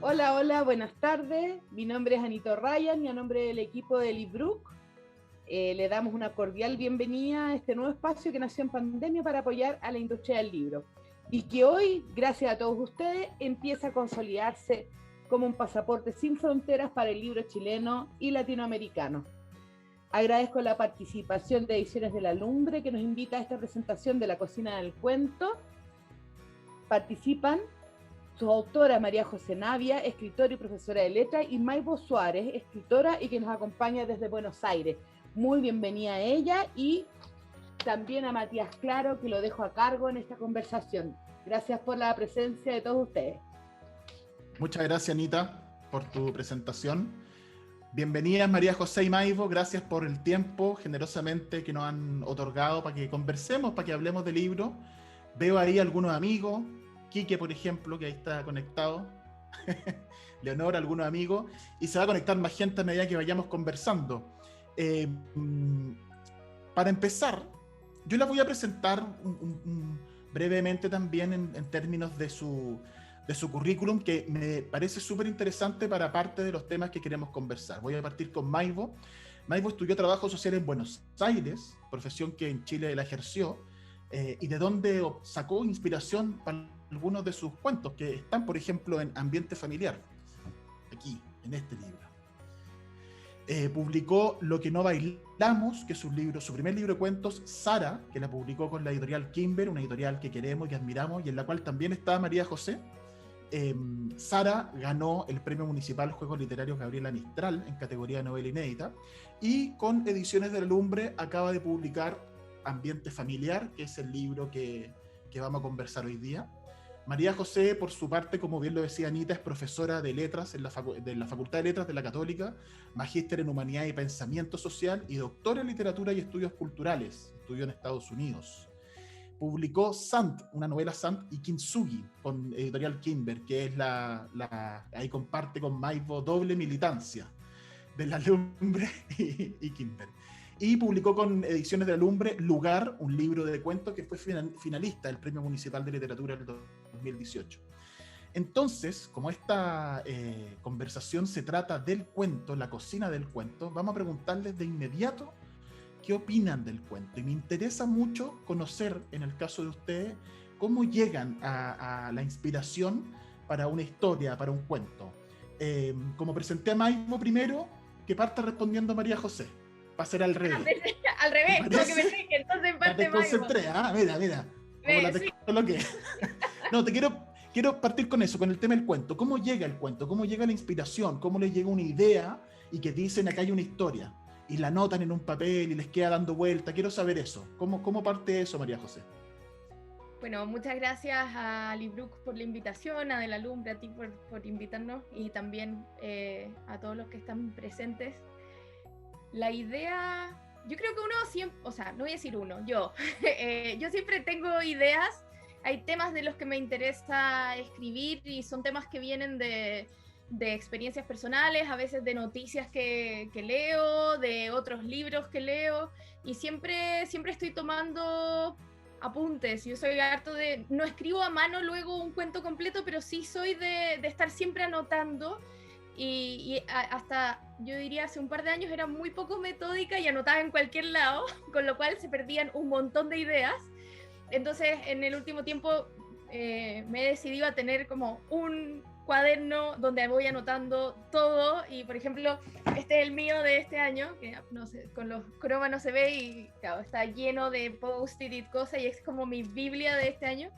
Hola, hola, buenas tardes. Mi nombre es Anito Ryan y a nombre del equipo de Librook le damos una cordial bienvenida a este nuevo espacio que nació en pandemia para apoyar a la industria del libro y que hoy, gracias a todos ustedes, empieza a consolidarse como un pasaporte sin fronteras para el libro chileno y latinoamericano. Agradezco la participación de Ediciones de la Lumbre que nos invita a esta presentación de La Cocina del Cuento. Participan su autora María José Navia, escritora y profesora de letras, y Maivo Suárez, escritora y que nos acompaña desde Buenos Aires. Muy bienvenida a ella y también a Matías Claro, que lo dejo a cargo en esta conversación. Gracias por la presencia de todos ustedes. Muchas gracias, Anita, por tu presentación. Bienvenidas María José y Maivo, gracias por el tiempo generosamente que nos han otorgado para que conversemos, para que hablemos de libros. Veo ahí algunos amigos, Quique, por ejemplo, que ahí está conectado, Leonor, algunos amigos, y se va a conectar más gente a medida que vayamos conversando. Para empezar, yo la voy a presentar brevemente también en términos de su currículum, que me parece súper interesante para parte de los temas que queremos conversar. Voy a partir con Maivo. Maivo estudió trabajo social en Buenos Aires, profesión que en Chile la ejerció, y de donde sacó inspiración para algunos de sus cuentos, que están, por ejemplo, en Ambiente Familiar, aquí, en este libro. Publicó Lo que no bailamos, que es su primer libro de cuentos, Sara, que la publicó con la editorial Kimber, una editorial que queremos y admiramos, y en la cual también está María José. Sara ganó el Premio Municipal Juegos Literarios Gabriela Mistral en categoría de novela inédita, y con Ediciones de la Lumbre acaba de publicar Ambiente Familiar, que es el libro que vamos a conversar hoy día. María José, por su parte, como bien lo decía Anita, es profesora de letras de la Facultad de Letras de la Católica, magíster en Humanidad y Pensamiento Social y doctora en Literatura y Estudios Culturales. Estudió en Estados Unidos. Publicó Sant, una novela Sant, y Kintsugi, con editorial Kimber, que es ahí comparte con Maivo doble militancia de la Lumbre y Kimber. Y publicó con Ediciones de la Lumbre Lugar, un libro de cuentos que fue finalista del Premio Municipal de Literatura del 2018. Entonces, como esta conversación se trata del cuento, la cocina del cuento, vamos a preguntarles de inmediato qué opinan del cuento. Y me interesa mucho conocer, en el caso de ustedes, cómo llegan a la inspiración para una historia, para un cuento. Como presenté a Maivo primero, que parta respondiendo María José. Va a ser al revés. Al revés, como que pensé que entonces en parte te concentré, mira, como la te coloqué. No, quiero partir con eso, con el tema del cuento. ¿Cómo llega el cuento? ¿Cómo llega la inspiración? ¿Cómo les llega una idea y que dicen acá hay una historia? Y la anotan en un papel y les queda dando vuelta. Quiero saber eso. ¿Cómo parte eso, María José? Bueno, muchas gracias a Librook por la invitación, a De la Lumbre, a ti por invitarnos y también a todos los que están presentes. La idea, yo creo que uno siempre, o sea, no voy a decir uno, yo siempre tengo ideas, hay temas de los que me interesa escribir y son temas que vienen de experiencias personales, a veces de noticias que leo, de otros libros que leo, y siempre estoy tomando apuntes. Yo soy harto de, no escribo a mano luego un cuento completo, pero sí soy de estar siempre anotando. Y hasta, yo diría, hace un par de años era muy poco metódica y anotaba en cualquier lado, con lo cual se perdían un montón de ideas. Entonces, en el último tiempo me he decidido a tener como un cuaderno donde voy anotando todo. Y, por ejemplo, este es el mío de este año, que no sé, con los cromas no se ve y claro, está lleno de post-it y cosas y es como mi biblia de este año.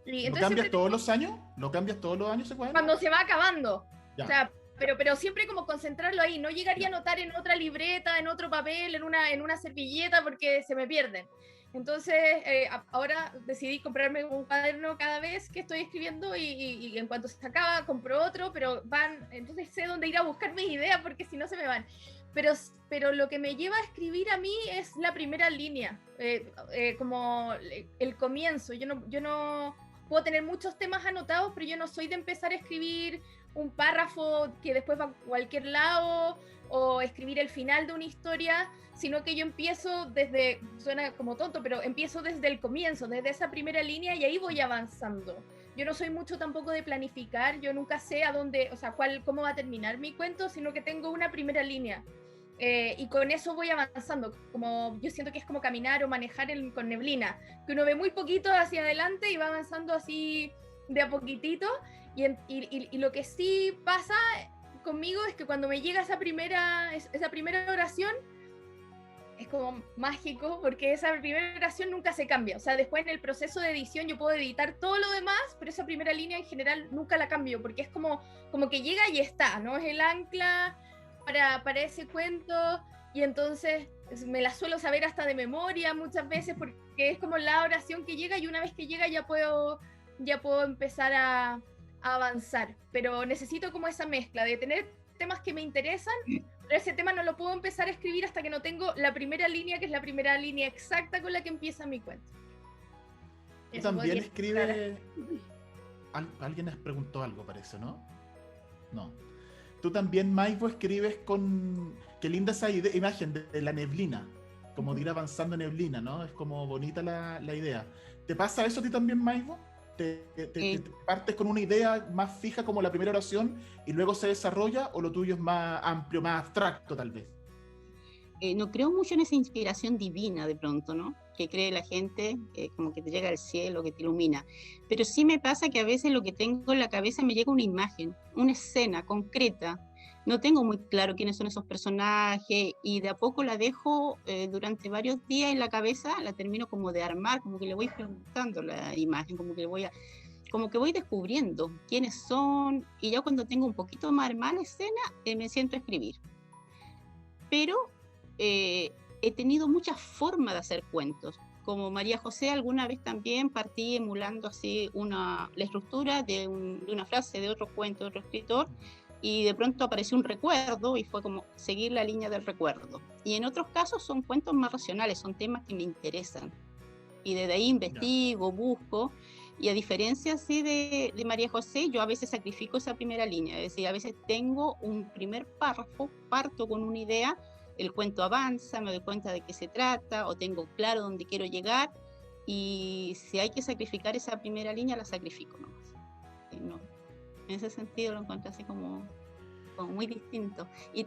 Y ¿Lo cambias todos los años? ¿Lo cambias todos los años ese cuaderno? Cuando se va acabando. Ya. O sea, pero siempre como concentrarlo ahí, no llegaría a anotar en otra libreta, en otro papel, en una servilleta, porque se me pierden. Entonces, ahora decidí comprarme un cuaderno cada vez que estoy escribiendo y en cuanto se acaba, compro otro, pero entonces sé dónde ir a buscar mis ideas, porque si no se me van. Pero lo que me lleva a escribir a mí es la primera línea, como el comienzo. Yo no puedo tener muchos temas anotados, pero yo no soy de empezar a escribir un párrafo que después va a cualquier lado, o escribir el final de una historia, sino que yo empiezo desde, suena como tonto, pero empiezo desde el comienzo, desde esa primera línea, y ahí voy avanzando. Yo no soy mucho tampoco de planificar, yo nunca sé a dónde, o sea, cómo va a terminar mi cuento, sino que tengo una primera línea. Y con eso voy avanzando, como yo siento que es como caminar o manejar con neblina, que uno ve muy poquito hacia adelante y va avanzando así de a poquitito, y lo que sí pasa conmigo es que cuando me llega esa primera oración, es como mágico, porque esa primera oración nunca se cambia. O sea, después en el proceso de edición yo puedo editar todo lo demás, pero esa primera línea en general nunca la cambio, porque es como que llega y está, ¿no? Es el ancla para ese cuento, y entonces me la suelo saber hasta de memoria muchas veces, porque es como la oración que llega, y una vez que llega ya puedo empezar a avanzar. Pero necesito como esa mezcla de tener temas que me interesan, pero ese tema no lo puedo empezar a escribir hasta que no tengo la primera línea, que es la primera línea exacta con la que empieza mi cuento. Tú también escribes... Alguien les preguntó algo, parece, ¿no? No. Tú también, Maivo, escribes con... Qué linda esa imagen de la neblina, como de ir avanzando en neblina, ¿no? Es como bonita la idea. ¿Te pasa eso a ti también, Maivo? ¿Te partes con una idea más fija como la primera oración y luego se desarrolla, o lo tuyo es más amplio, más abstracto tal vez? No creo mucho en esa inspiración divina de pronto, ¿no? Que cree la gente, como que te llega al cielo, que te ilumina. Pero sí me pasa que a veces lo que tengo en la cabeza me llega una imagen, una escena concreta. No tengo muy claro quiénes son esos personajes, y de a poco la dejo durante varios días en la cabeza, la termino como de armar, como que le voy preguntando la imagen, como que voy descubriendo quiénes son, y ya cuando tengo un poquito más armada la escena, me siento a escribir. Pero he tenido muchas formas de hacer cuentos. Como María José, alguna vez también partí emulando así la estructura de una frase de otro cuento, de otro escritor, y de pronto apareció un recuerdo y fue como seguir la línea del recuerdo. Y en otros casos son cuentos más racionales, son temas que me interesan. Y desde ahí investigo, busco, y a diferencia así de María José, yo a veces sacrifico esa primera línea, es decir, a veces tengo un primer párrafo, parto con una idea, el cuento avanza, me doy cuenta de qué se trata, o tengo claro dónde quiero llegar, y si hay que sacrificar esa primera línea, la sacrifico nomás. No, en ese sentido lo encuentro así como muy distinto. Y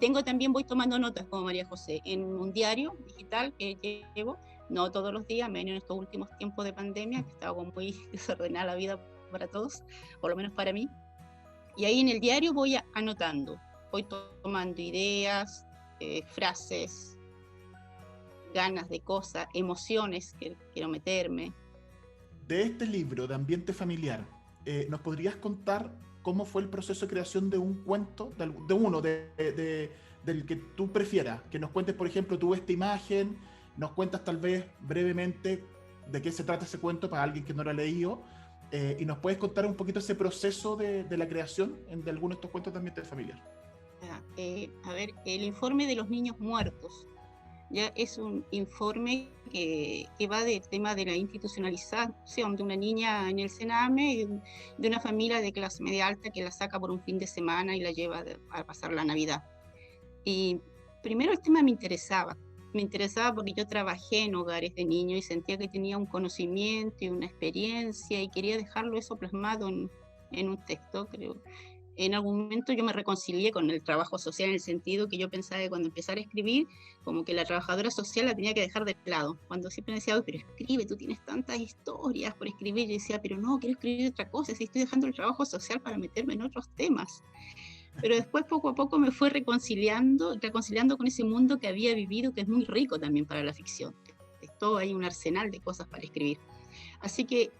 voy tomando notas como María José, en un diario digital que llevo, no todos los días, menos en estos últimos tiempos de pandemia, que estaba como muy desordenada la vida para todos, por lo menos para mí. Y ahí en el diario voy anotando, voy tomando ideas, frases, ganas de cosas, emociones que quiero meterme. De este libro de ambiente familiar, ¿nos podrías contar cómo fue el proceso de creación de un cuento, del que tú prefieras? Que nos cuentes, por ejemplo, tú esta imagen, nos cuentas tal vez brevemente de qué se trata ese cuento para alguien que no lo ha leído, y nos puedes contar un poquito ese proceso de la creación de alguno de estos cuentos de ambiente familiar. A ver, el informe de los niños muertos ya es un informe que va del tema de la institucionalización de una niña en el Sename, de una familia de clase media alta que la saca por un fin de semana y la lleva a pasar la Navidad. Y primero el tema me interesaba porque yo trabajé en hogares de niños y sentía que tenía un conocimiento y una experiencia, y quería dejarlo eso plasmado en un texto, creo. En algún momento yo me reconcilié con el trabajo social, en el sentido que yo pensaba que cuando empezara a escribir, como que la trabajadora social la tenía que dejar de lado. Cuando siempre me decía, pero escribe, tú tienes tantas historias por escribir. Yo decía, pero no, quiero escribir otra cosa, si estoy dejando el trabajo social para meterme en otros temas. Pero después, poco a poco, me fue reconciliando con ese mundo que había vivido, que es muy rico también para la ficción. Es todo, hay un arsenal de cosas para escribir. Así que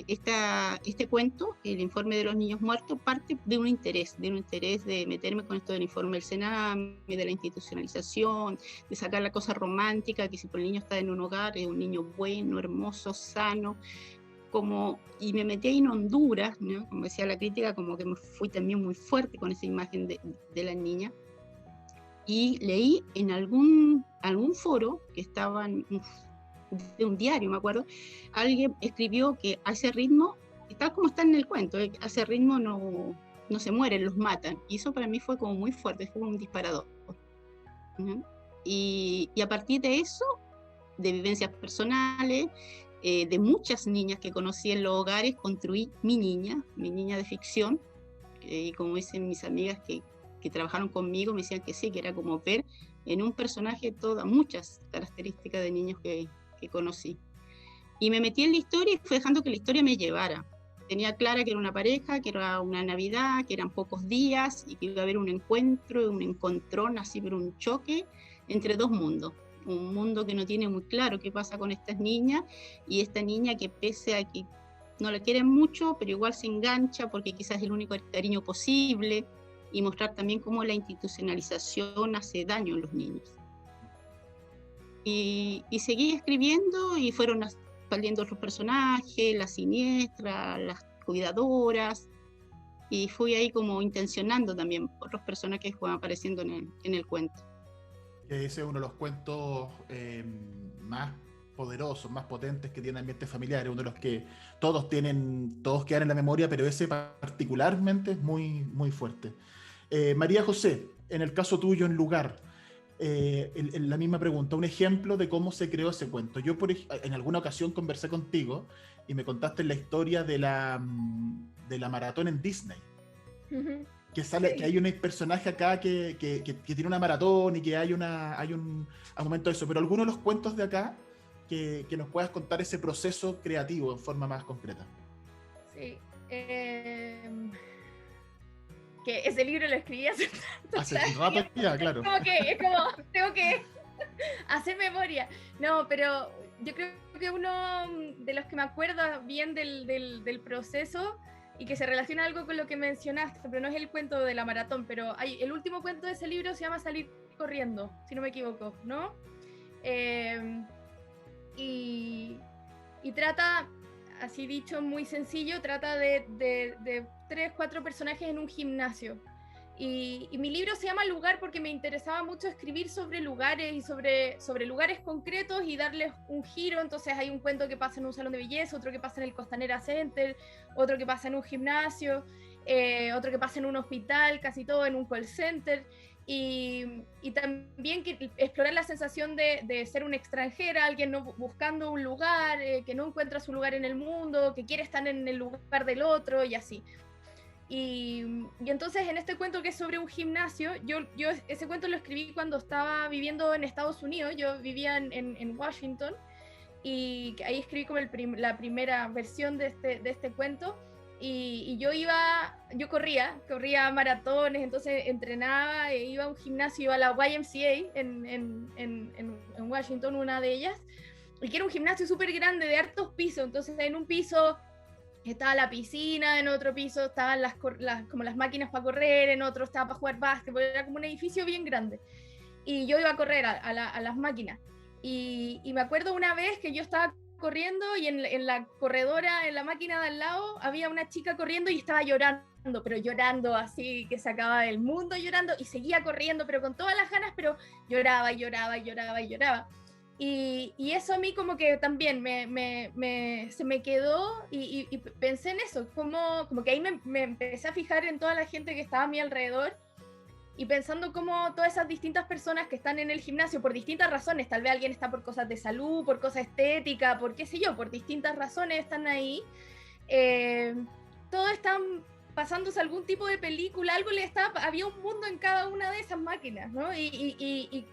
este cuento, el informe de los niños muertos, parte de un interés de meterme con esto del informe del Sename, de la institucionalización, de sacar la cosa romántica, que si por el niño está en un hogar, es un niño bueno, hermoso, sano, y me metí ahí en Honduras, ¿no? Como decía la crítica, como que me fui también muy fuerte con esa imagen de la niña, y leí en algún foro que estaban de un diario, me acuerdo, alguien escribió que a ese ritmo, tal como está en el cuento, a ese ritmo no no se mueren, los matan. Y eso para mí fue como muy fuerte, fue un disparador. Y a partir de eso, de vivencias personales, de muchas niñas que conocí en los hogares, construí mi niña de ficción. Y como dicen mis amigas que trabajaron conmigo, me decían que sí, que era como ver en un personaje muchas características de niños que conocí. Y me metí en la historia y fue dejando que la historia me llevara. Tenía clara que era una pareja, que era una Navidad, que eran pocos días y que iba a haber un encuentro, un encontrón, así, pero un choque entre dos mundos. Un mundo que no tiene muy claro qué pasa con estas niñas, y esta niña que, pese a que no la quieren mucho, pero igual se engancha porque quizás es el único cariño posible, y mostrar también cómo la institucionalización hace daño en los niños. Y seguí escribiendo y fueron saliendo otros personajes, la siniestra, las cuidadoras, y fui ahí como intencionando también otros personajes que fueron apareciendo en el cuento. Ese es uno de los cuentos más poderosos, más potentes que tiene ambientes familiares, uno de los que todos quedan en la memoria, pero ese particularmente es muy, muy fuerte. María José, en el caso tuyo, en Lugar, en la misma pregunta, un ejemplo de cómo se creó ese cuento. Yo en alguna ocasión conversé contigo y me contaste la historia de la maratón en Disney. Que sale, que hay un personaje acá que tiene una maratón y que hay un momento de eso, pero algunos de los cuentos de acá que nos puedas contar ese proceso creativo en forma más concreta. Sí, que ese libro lo escribí hace rato ya, claro. Es como tengo que hacer memoria. No, pero yo creo que uno de los que me acuerdo bien del proceso y que se relaciona algo con lo que mencionaste, pero no es el cuento de la maratón, pero el último cuento de ese libro se llama Salir corriendo, si no me equivoco, ¿no? Y trata, así dicho, muy sencillo, trata de 3, 4 personajes en un gimnasio. Y mi libro se llama Lugar porque me interesaba mucho escribir sobre lugares y sobre lugares concretos y darles un giro. Entonces hay un cuento que pasa en un salón de belleza, otro que pasa en el Costanera Center, otro que pasa en un gimnasio, otro que pasa en un hospital, casi todo en un call center. Y también explorar la sensación de ser una extranjera, alguien no, buscando un lugar, que no encuentra su lugar en el mundo, que quiere estar en el lugar del otro y así. Y entonces en este cuento que es sobre un gimnasio, yo ese cuento lo escribí cuando estaba viviendo en Estados Unidos. Yo vivía en Washington y ahí escribí como la primera versión de este cuento. Y yo corría maratones, entonces entrenaba, iba a un gimnasio, iba a la YMCA en Washington, una de ellas, y que era un gimnasio súper grande de hartos pisos. Entonces en un piso estaba la piscina, en otro piso estaban como las máquinas para correr, en otro estaba para jugar básquetbol, era como un edificio bien grande. Y yo iba a correr a las máquinas. Y me acuerdo una vez que yo estaba corriendo y en la corredora, en la máquina de al lado, había una chica corriendo y estaba llorando, pero llorando así, que se acababa del mundo llorando, y seguía corriendo, pero con todas las ganas, pero lloraba y lloraba y lloraba y lloraba. Y eso a mí como que también se me quedó y pensé en eso, como que ahí me empecé a fijar en toda la gente que estaba a mi alrededor y pensando cómo todas esas distintas personas que están en el gimnasio por distintas razones, tal vez alguien está por cosas de salud, por cosas estéticas, por qué sé yo, por distintas razones están ahí, todos están pasándose algún tipo de película, había un mundo en cada una de esas máquinas, ¿no? Y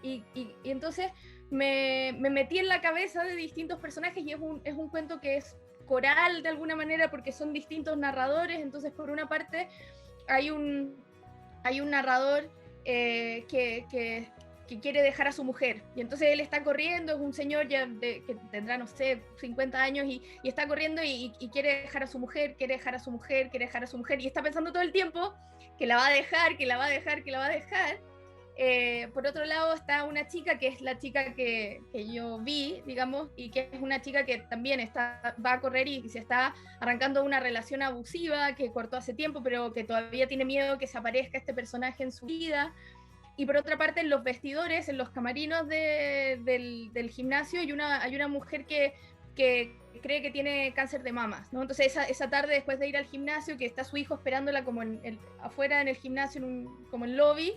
entonces me metí en la cabeza de distintos personajes y es un cuento que es coral de alguna manera porque son distintos narradores. Entonces por una parte hay un narrador que quiere dejar a su mujer y entonces él está corriendo, es un señor ya que tendrá, no sé, 50 años y está corriendo y quiere dejar a su mujer, quiere dejar a su mujer y está pensando todo el tiempo que la va a dejar, que la va a dejar. Por otro lado está una chica que es la chica que yo vi, digamos, y que es una chica que también va a correr y se está arrancando una relación abusiva que cortó hace tiempo, pero que todavía tiene miedo que se aparezca este personaje en su vida. Y por otra parte, en los vestidores, en los camarinos del gimnasio, hay una mujer que cree que tiene cáncer de mamas, ¿no? Entonces esa tarde, después de ir al gimnasio, que está su hijo esperándola como afuera en el gimnasio, como en lobby,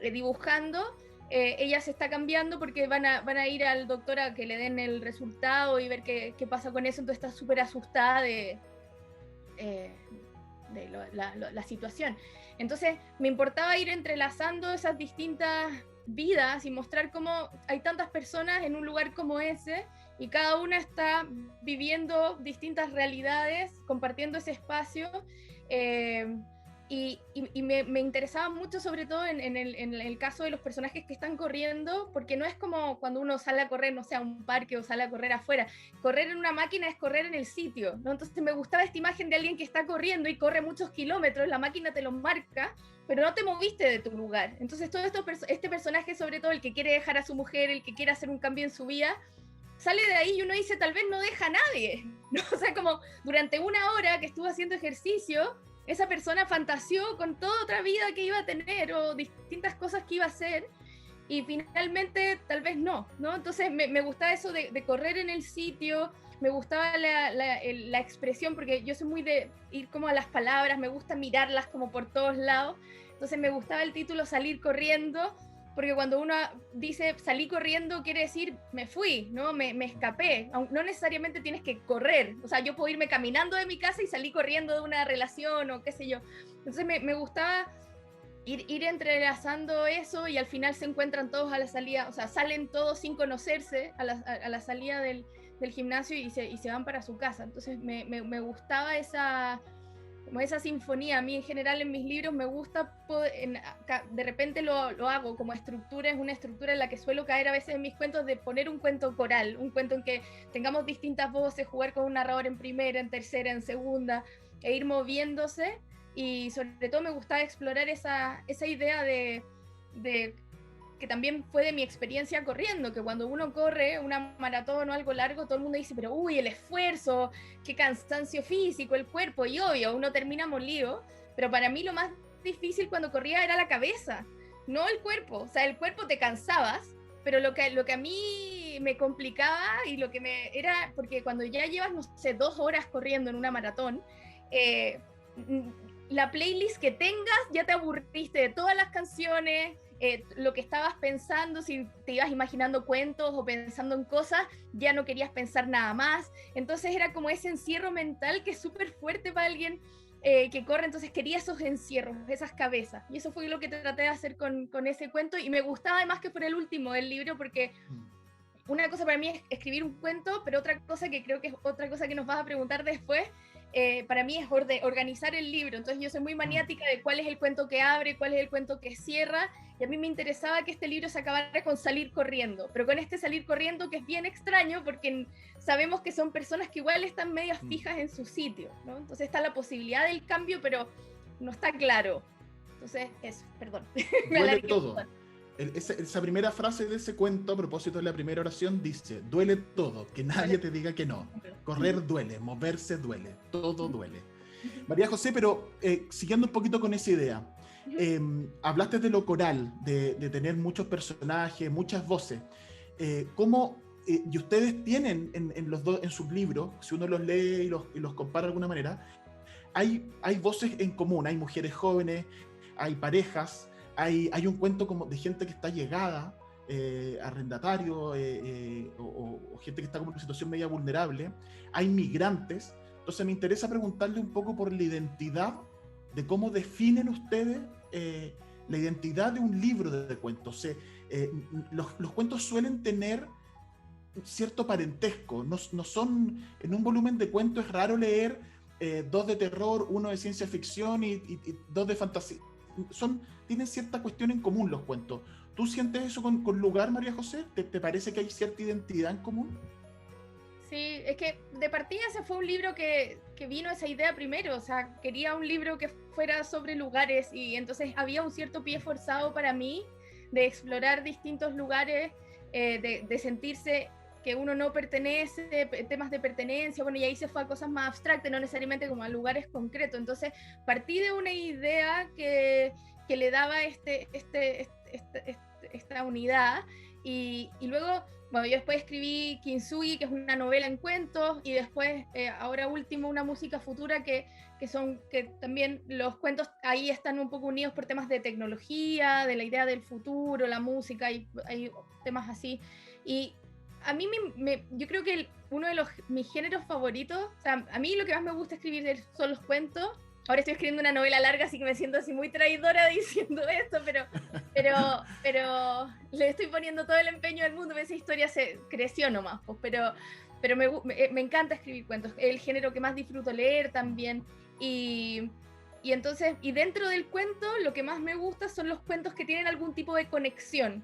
dibujando, ella se está cambiando porque van a ir al doctor a que le den el resultado y ver qué pasa con eso, entonces está súper asustada de la situación. Entonces me importaba ir entrelazando esas distintas vidas y mostrar cómo hay tantas personas en un lugar como ese y cada una está viviendo distintas realidades, compartiendo ese espacio, y me interesaba mucho, sobre todo en el caso de los personajes que están corriendo, porque no es como cuando uno sale a correr, no sé, a un parque o sale a correr afuera. Correr en una máquina es correr en el sitio, ¿no? Entonces me gustaba esta imagen de alguien que está corriendo y corre muchos kilómetros, la máquina te lo marca, pero no te moviste de tu lugar. Entonces todo este personaje, sobre todo el que quiere dejar a su mujer, el que quiere hacer un cambio en su vida, sale de ahí y uno dice, tal vez no deja a nadie, ¿no? O sea, como durante una hora que estuvo haciendo ejercicio, esa persona fantaseó con toda otra vida que iba a tener o distintas cosas que iba a hacer y finalmente tal vez no, ¿no? Entonces me gustaba eso de correr en el sitio, me gustaba la expresión, porque yo soy muy de ir como a las palabras, me gusta mirarlas como por todos lados, entonces me gustaba el título Salir corriendo, porque cuando uno dice salí corriendo quiere decir me fui, ¿no? Me escapé. No necesariamente tienes que correr. O sea, yo puedo irme caminando de mi casa y salí corriendo de una relación o qué sé yo. Entonces me gustaba ir entrelazando eso y al final se encuentran todos a la salida, o sea, salen todos sin conocerse a la salida del gimnasio y se van para su casa. Entonces me gustaba esa sinfonía. A mí en general en mis libros me gusta de repente lo hago como estructura, es una estructura en la que suelo caer a veces en mis cuentos, de poner un cuento coral, un cuento en que tengamos distintas voces, jugar con un narrador en primera, en tercera, en segunda, e ir moviéndose, y sobre todo me gustaba explorar esa idea de que también fue de mi experiencia corriendo, que cuando uno corre una maratón o algo largo, todo el mundo dice, pero uy, el esfuerzo, qué cansancio físico, el cuerpo, y obvio, uno termina molido, pero para mí lo más difícil cuando corría era la cabeza, no el cuerpo. O sea, el cuerpo te cansabas, pero lo que a mí me complicaba y lo que era, porque cuando ya llevas, no sé, 2 horas corriendo en una maratón, la playlist que tengas, ya te aburriste de todas las canciones, lo que estabas pensando, si te ibas imaginando cuentos o pensando en cosas, ya no querías pensar nada más. Entonces era como ese encierro mental que es súper fuerte para alguien que corre. Entonces quería esos encierros, esas cabezas, y eso fue lo que traté de hacer con ese cuento, y me gustaba además que fuera el último del libro, porque una cosa para mí es escribir un cuento, pero otra cosa, que creo que es otra cosa que nos vas a preguntar después, para mí es organizar el libro. Entonces yo soy muy maniática de cuál es el cuento que abre, cuál es el cuento que cierra, y a mí me interesaba que este libro se acabara con salir corriendo, pero con este salir corriendo que es bien extraño, porque sabemos que son personas que igual están medias fijas en su sitio, ¿no? Entonces está la posibilidad del cambio, pero no está claro. Entonces eso, perdón. Duele todo. Esa primera frase de ese cuento, a propósito de la primera oración, dice, duele todo, que nadie te diga que no. Correr duele, moverse duele, todo duele. María José, pero siguiendo un poquito con esa idea, hablaste de lo coral, de tener muchos personajes, muchas voces. ¿Cómo, y ustedes tienen en sus libros, si uno los lee y los compara de alguna manera, hay voces en común, hay mujeres jóvenes, hay parejas, hay un cuento como de gente que está llegada, arrendatario, o gente que está como en una situación media vulnerable, hay migrantes. Entonces me interesa preguntarle un poco por la identidad, de cómo definen ustedes la identidad de un libro de cuentos. Los cuentos suelen tener cierto parentesco, no son, en un volumen de cuentos es raro leer 2 de terror, 1 de ciencia ficción y 2 de fantasía. Tienen cierta cuestión en común los cuentos. ¿Tú sientes eso con Lugar, María José? ¿Te parece que hay cierta identidad en común? Sí, es que de partida ese fue un libro que vino esa idea primero. O sea, quería un libro que fuera sobre lugares, y entonces había un cierto pie forzado para mí de explorar distintos lugares, de sentirse que uno no pertenece, temas de pertenencia, bueno, y ahí se fue a cosas más abstractas, no necesariamente como a lugares concretos. Entonces partí de una idea que le daba esta unidad, y luego bueno, yo después escribí Kintsugi, que es una novela en cuentos, y después, ahora último, una música futura que también los cuentos ahí están un poco unidos por temas de tecnología, de la idea del futuro, la música, hay temas así. Y a mí yo creo que uno de mis géneros favoritos, o sea, a mí lo que más me gusta escribir son los cuentos. Ahora estoy escribiendo una novela larga, así que me siento así muy traidora diciendo esto, pero le estoy poniendo todo el empeño del mundo. Esa historia se creció nomás, pues, pero me encanta escribir cuentos. Es el género que más disfruto leer también. Y entonces, y dentro del cuento, lo que más me gusta son los cuentos que tienen algún tipo de conexión.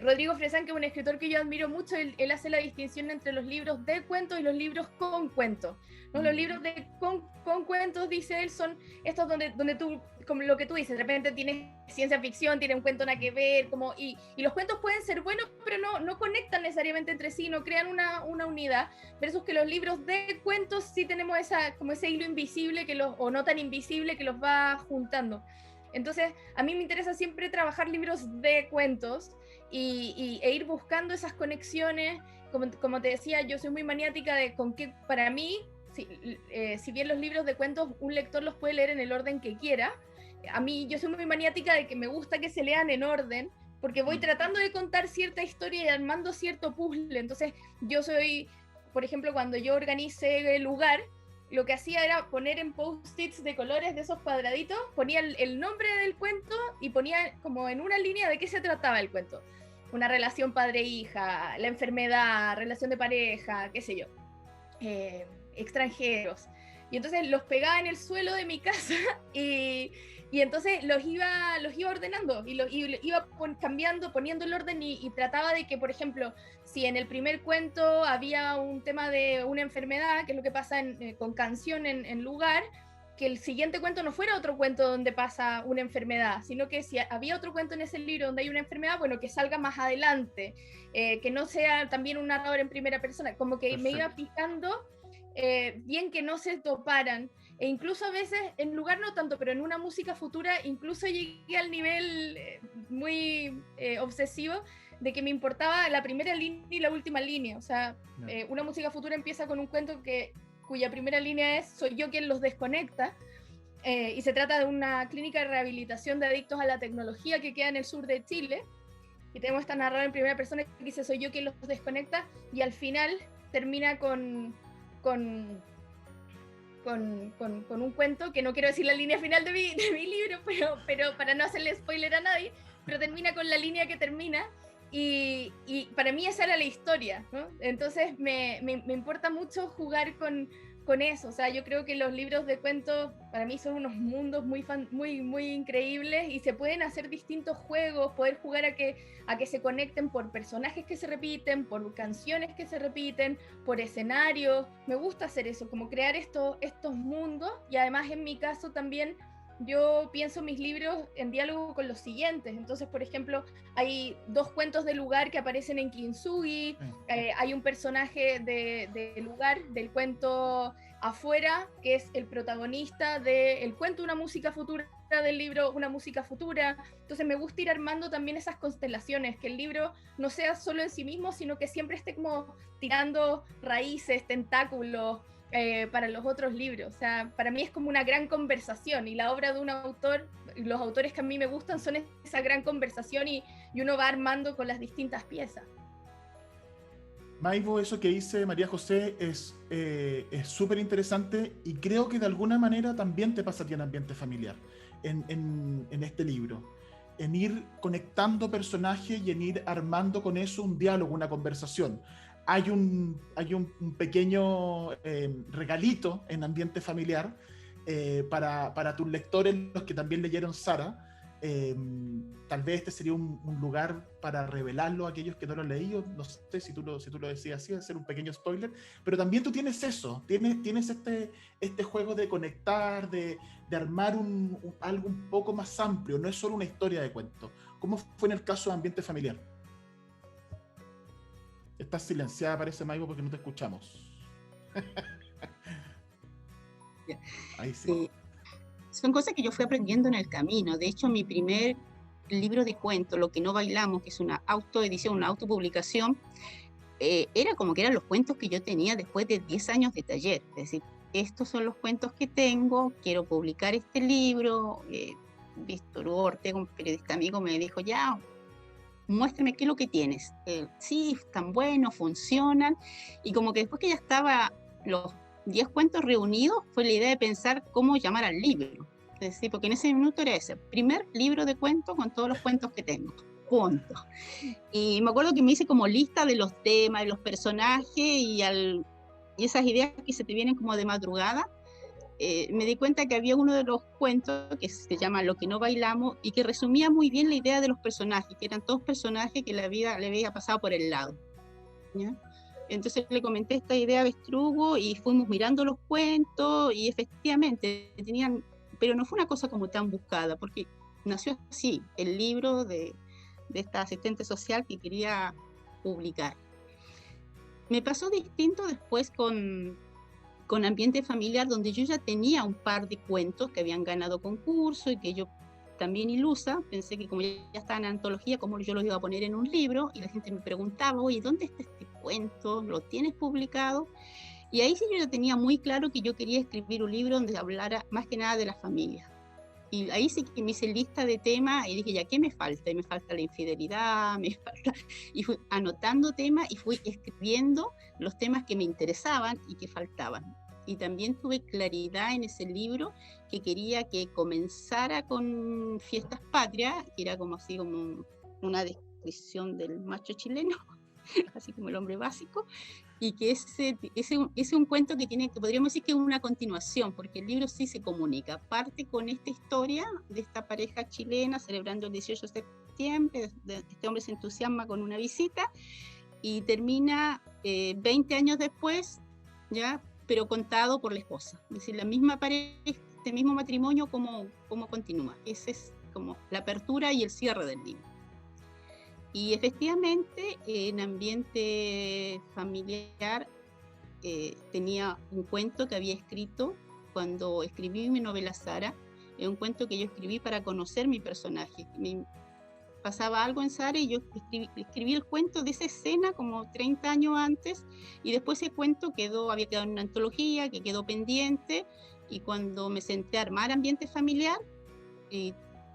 Rodrigo Fresán, que es un escritor que yo admiro mucho, él hace la distinción entre los libros de cuentos y los libros con cuentos, ¿no? Los libros con cuentos, dice él, son estos donde tú, como lo que tú dices, de repente tienes ciencia ficción, tiene un cuento nada que ver, y los cuentos pueden ser buenos, pero no conectan necesariamente entre sí, no crean una unidad, versus que los libros de cuentos sí tenemos como ese hilo invisible o no tan invisible que los va juntando. Entonces, a mí me interesa siempre trabajar libros de cuentos e ir buscando esas conexiones. Como te decía, yo soy muy maniática de con qué, para mí, si bien los libros de cuentos un lector los puede leer en el orden que quiera, a mí yo soy muy maniática de que me gusta que se lean en orden, porque voy tratando de contar cierta historia y armando cierto puzzle. Entonces, yo soy, por ejemplo, cuando yo organicé el lugar, lo que hacía era poner en post-its de colores de esos cuadraditos, ponía el nombre del cuento y ponía como en una línea de qué se trataba el cuento. Una relación padre-hija, la enfermedad, relación de pareja, qué sé yo, extranjeros. Y entonces los pegaba en el suelo de mi casa y entonces los iba ordenando y iba cambiando, poniendo el orden y trataba de que, por ejemplo, si en el primer cuento había un tema de una enfermedad, que es lo que pasa con canción en lugar, que el siguiente cuento no fuera otro cuento donde pasa una enfermedad, sino que si había otro cuento en ese libro donde hay una enfermedad, bueno, que salga más adelante, que no sea también un narrador en primera persona, como que Perfecto. Me iba picando bien que no se toparan, e incluso a veces, en lugar no tanto, pero en una música futura, incluso llegué al nivel muy obsesivo de que me importaba la primera línea y la última línea. O sea, una música futura empieza con un cuento cuya primera línea es "soy yo quien los desconecta", y se trata de una clínica de rehabilitación de adictos a la tecnología que queda en el sur de Chile, y tenemos esta narradora en primera persona que dice "soy yo quien los desconecta", y al final termina con un cuento, que no quiero decir la línea final de mi libro, pero para no hacerle spoiler a nadie, pero termina con la línea que termina, y para mí esa era la historia, ¿no? Entonces me importa mucho jugar con eso. O sea, yo creo que los libros de cuentos para mí son unos mundos muy increíbles, y se pueden hacer distintos juegos, poder jugar a que se conecten por personajes que se repiten, por canciones que se repiten, por escenarios. Me gusta hacer eso, como crear estos mundos, y además en mi caso también yo pienso mis libros en diálogo con los siguientes. Entonces, por ejemplo, hay 2 cuentos de lugar que aparecen en Kintsugi, hay un personaje de lugar del cuento afuera, que es el protagonista del cuento Una música futura, del libro Una música futura. Entonces me gusta ir armando también esas constelaciones, que el libro no sea solo en sí mismo, sino que siempre esté como tirando raíces, tentáculos, para los otros libros. O sea, para mí es como una gran conversación, y la obra de un autor, los autores que a mí me gustan son esa gran conversación, y uno va armando con las distintas piezas. Maivo, eso que dice María José es súper interesante, y creo que de alguna manera también te pasa a ti en Ambiente Familiar, en este libro, en ir conectando personajes y en ir armando con eso un diálogo, una conversación. Hay un pequeño regalito en Ambiente Familiar para tus lectores, los que también leyeron Sara. Tal vez este sería un lugar para revelarlo a aquellos que no lo han leído. No sé si tú lo decías así, hacer un pequeño spoiler, pero también tú tienes eso, tienes este juego de conectar, de armar algo un poco más amplio, no es solo una historia de cuento. ¿Cómo fue en el caso de Ambiente Familiar? Estás silenciada, parece, Maivo, porque no te escuchamos. Ahí sí. Son cosas que yo fui aprendiendo en el camino. De hecho, mi primer libro de cuentos, Lo que no bailamos, que es una autoedición, una autopublicación, era como que eran los cuentos que yo tenía después de 10 años de taller. Es decir, estos son los cuentos que tengo, quiero publicar este libro. Víctor Ortega, un periodista amigo, me dijo, ya, muéstrame qué es lo que tienes. Sí, están buenos, funcionan. Y como que después que ya estaba los 10 cuentos reunidos, fue la idea de pensar cómo llamar al libro. Es decir, porque en ese minuto era ese, primer libro de cuentos con todos los cuentos que tengo. Punto. Y me acuerdo que me hice como lista de los temas, de los personajes, y esas ideas que se te vienen como de madrugada, me di cuenta que había uno de los cuentos que se llama Lo que no bailamos, y que resumía muy bien la idea de los personajes, que eran todos personajes que la vida le había pasado por el lado, ¿ya? Entonces le comenté esta idea a Bestrugo y fuimos mirando los cuentos, y efectivamente tenían, pero no fue una cosa como tan buscada, porque nació así, el libro de esta asistente social que quería publicar. Me pasó distinto después con Ambiente Familiar, donde yo ya tenía un par de cuentos que habían ganado concurso y que yo también ilusa, pensé que como ya estaban en antología, cómo yo los iba a poner en un libro, y la gente me preguntaba, oye, ¿dónde está este cuento? ¿Lo tienes publicado? Y ahí sí yo ya tenía muy claro que yo quería escribir un libro donde hablara más que nada de la familia. Y ahí sí que me hice lista de temas y dije, ya, ¿qué me falta? Y me falta la infidelidad, y fui anotando temas y fui escribiendo los temas que me interesaban y que faltaban. Y también tuve claridad en ese libro que quería que comenzara con Fiestas Patrias, que era como así como una descripción del macho chileno, así como el hombre básico, y que ese es un cuento que tiene, que podríamos decir que es una continuación, porque el libro sí se comunica, parte con esta historia de esta pareja chilena celebrando el 18 de septiembre, este hombre se entusiasma con una visita, y termina 20 años después, ya, pero contado por la esposa, es decir, la misma pareja, este mismo matrimonio, cómo continúa. Esa es como la apertura y el cierre del libro. Y efectivamente, en Ambiente Familiar tenía un cuento que había escrito cuando escribí mi novela Sara. Es un cuento que yo escribí para conocer mi personaje. Me pasaba algo en Sara y yo escribí el cuento de esa escena como 30 años antes, y después ese cuento había quedado en una antología que quedó pendiente, y cuando me senté a armar Ambiente Familiar,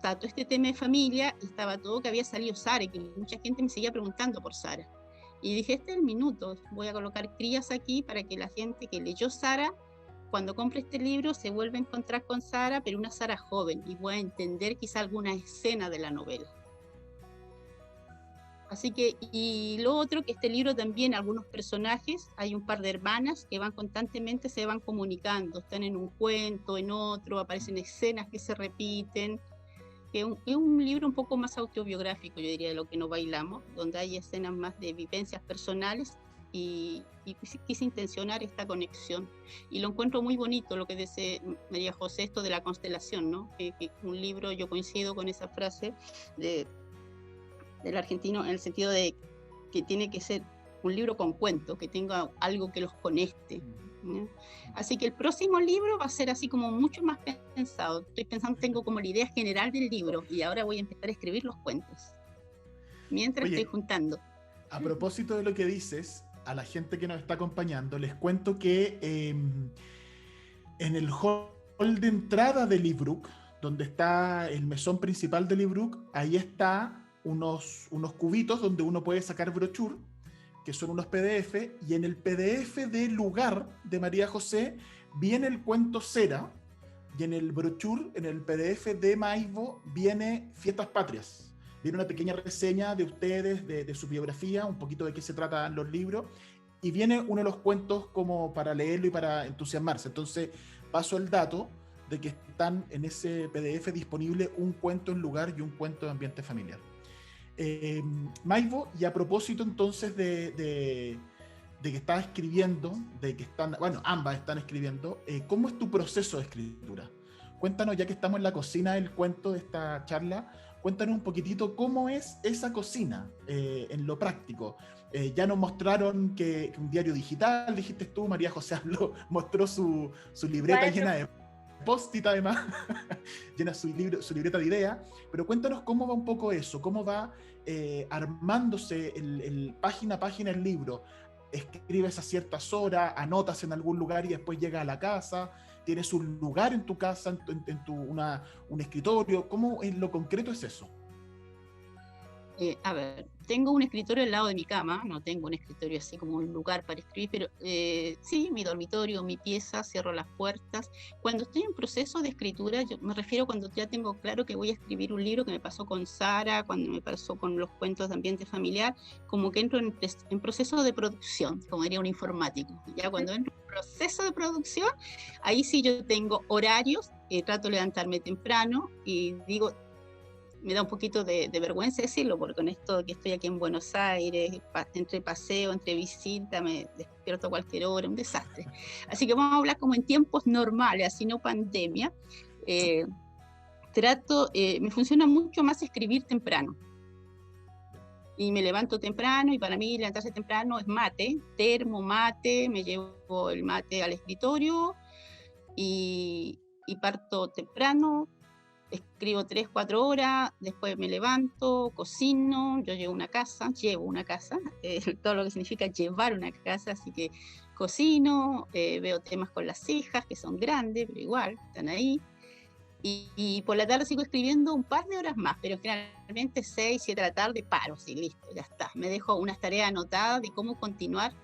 todo este tema de familia, estaba todo que había salido Sara, y que mucha gente me seguía preguntando por Sara. Y dije, este es el minuto, voy a colocar crías aquí para que la gente que leyó Sara, cuando compre este libro, se vuelva a encontrar con Sara, pero una Sara joven, y voy a entender quizá alguna escena de la novela. Así que, y lo otro, que este libro también, algunos personajes, hay un par de hermanas que van constantemente, se van comunicando, están en un cuento, en otro, aparecen escenas que se repiten. Es un libro un poco más autobiográfico, yo diría, de Lo que no bailamos, donde hay escenas más de vivencias personales, y quise intencionar esta conexión. Y lo encuentro muy bonito, lo que dice María José, esto de la constelación, ¿no? Que un libro, yo coincido con esa frase del argentino, en el sentido de que tiene que ser un libro con cuentos, que tenga algo que los conecte, ¿no? Así que el próximo libro va a ser así como mucho más pensado. Estoy pensando, tengo como la idea general del libro, y ahora voy a empezar a escribir los cuentos mientras estoy juntando. A propósito de lo que dices, a la gente que nos está acompañando, les cuento que en el hall de entrada de Librook, donde está el mesón principal de Librook, ahí está unos cubitos donde uno puede sacar brochure, que son unos PDF, y en el PDF del lugar de María José viene el cuento Cera, y en el brochure, en el PDF de Maivo, viene Fiestas Patrias. Viene una pequeña reseña de ustedes, de su biografía, un poquito de qué se tratan los libros, y viene uno de los cuentos como para leerlo y para entusiasmarse. Entonces paso el dato de que están en ese PDF disponible un cuento en lugar y un cuento de ambiente familiar. Maivo, y a propósito entonces de que estás escribiendo, de que están, bueno, ambas están escribiendo, ¿cómo es tu proceso de escritura? Cuéntanos, ya que estamos en la cocina del cuento de esta charla, cuéntanos un poquitito cómo es esa cocina en lo práctico. Ya nos mostraron que un diario digital, dijiste tú, María José mostró su libreta llena de post-it además, llena su libreta de ideas, pero cuéntanos cómo va un poco eso, cómo va armándose página a página el libro. Escribes a ciertas horas, anotas en algún lugar y después llegas a la casa, tienes un lugar en tu casa, un escritorio. ¿Cómo en lo concreto es eso? A ver, tengo un escritorio al lado de mi cama, no tengo un escritorio así como un lugar para escribir, pero sí, mi dormitorio, mi pieza, cierro las puertas. Cuando estoy en proceso de escritura, yo me refiero cuando ya tengo claro que voy a escribir un libro, que me pasó con Sara, cuando me pasó con los cuentos de ambiente familiar, como que entro en proceso de producción, como diría un informático. Ya cuando entro en proceso de producción, ahí sí yo tengo horarios, trato de levantarme temprano y digo, me da un poquito de vergüenza decirlo, porque con esto que estoy aquí en Buenos Aires, entre paseo, entre visita, me despierto a cualquier hora, un desastre. Así que vamos a hablar como en tiempos normales, así no pandemia. Me funciona mucho más escribir temprano. Y me levanto temprano, y para mí levantarse temprano es mate, termo, mate, me llevo el mate al escritorio y parto temprano. Escribo 3-4 horas, después me levanto, cocino, yo llevo una casa, todo lo que significa llevar una casa, así que cocino, veo temas con las hijas, que son grandes, pero igual, están ahí, y por la tarde sigo escribiendo un par de horas más, pero generalmente 6-7 de la tarde paro, sí, listo, ya está. Me dejo unas tareas anotadas de cómo continuar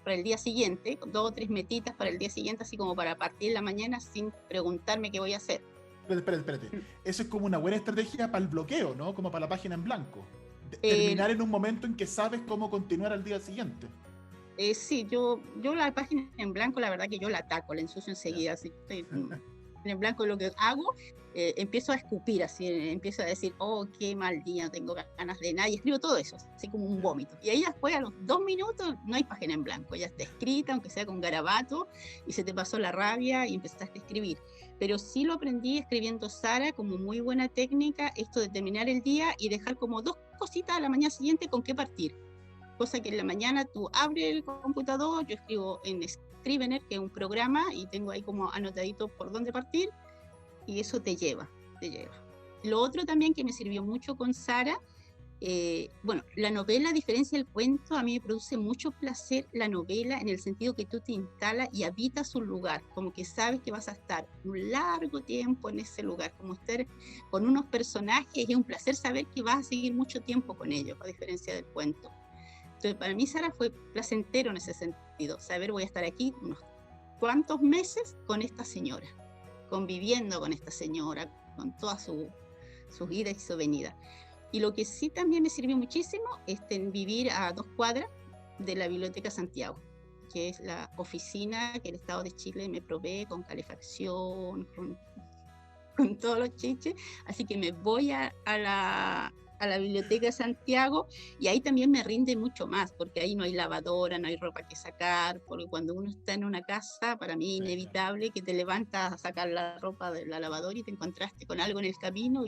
para el día siguiente, con 2 o 3 metitas para el día siguiente, así como para partir la mañana sin preguntarme qué voy a hacer. Espérate. Eso es como una buena estrategia para el bloqueo, ¿no? Como para la página en blanco. Terminar en un momento en que sabes cómo continuar al día siguiente. Sí, yo la página en blanco, la verdad que yo la ataco, la ensucio enseguida. Así estoy en blanco lo que hago, empiezo a escupir, así, empiezo a decir, oh, qué mal día, no tengo ganas de nada, y escribo todo eso, así como un vómito. Y ahí después, a los 2 minutos, no hay página en blanco, ya está escrita, aunque sea con garabato, y se te pasó la rabia y empezaste a escribir. Pero sí lo aprendí escribiendo Sara como muy buena técnica, esto de terminar el día y dejar como 2 cositas a la mañana siguiente con qué partir. Cosa que en la mañana tú abres el computador, yo escribo en Scrivener, que es un programa, y tengo ahí como anotadito por dónde partir, y eso te lleva. Lo otro también que me sirvió mucho con Sara, bueno, la novela, a diferencia del cuento, a mí me produce mucho placer la novela en el sentido que tú te instalas y habitas un lugar, como que sabes que vas a estar un largo tiempo en ese lugar, como estar con unos personajes, y es un placer saber que vas a seguir mucho tiempo con ellos, a diferencia del cuento. Entonces, para mí, Sara, fue placentero en ese sentido, saber voy a estar aquí unos cuantos meses con esta señora, conviviendo con esta señora, con todas sus idas y su venida. Y lo que sí también me sirvió muchísimo es vivir a 2 cuadras de la Biblioteca Santiago, que es la oficina que el Estado de Chile me provee con calefacción, con todos los chiches. Así que me voy a la Biblioteca Santiago, y ahí también me rinde mucho más, porque ahí no hay lavadora, no hay ropa que sacar, porque cuando uno está en una casa, para mí es inevitable que te levantas a sacar la ropa de la lavadora y te encontraste con algo en el camino.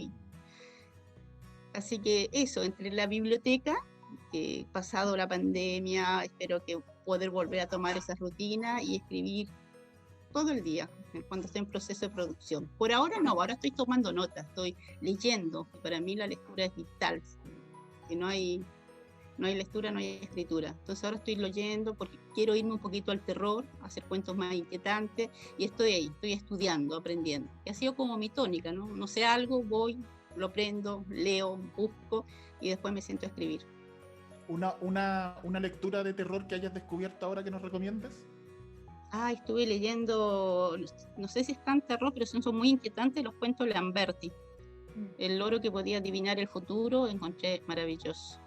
Así que eso, entre la biblioteca, pasado la pandemia, espero que poder volver a tomar esa rutina y escribir todo el día cuando estoy en proceso de producción. Por ahora no, ahora estoy tomando notas, estoy leyendo. Para mí la lectura es vital. Si no hay lectura, no hay escritura. Entonces ahora estoy leyendo porque quiero irme un poquito al terror, hacer cuentos más inquietantes, y estoy ahí, estoy estudiando, aprendiendo. Y ha sido como mi tónica, ¿no? No sé algo, voy, lo aprendo, leo, busco y después me siento a escribir. ¿Una lectura de terror que hayas descubierto ahora que nos recomiendas? Estuve leyendo, no sé si es tan terror, pero son muy inquietantes los cuentos de Lamberti. El loro que podía adivinar el futuro, encontré maravilloso.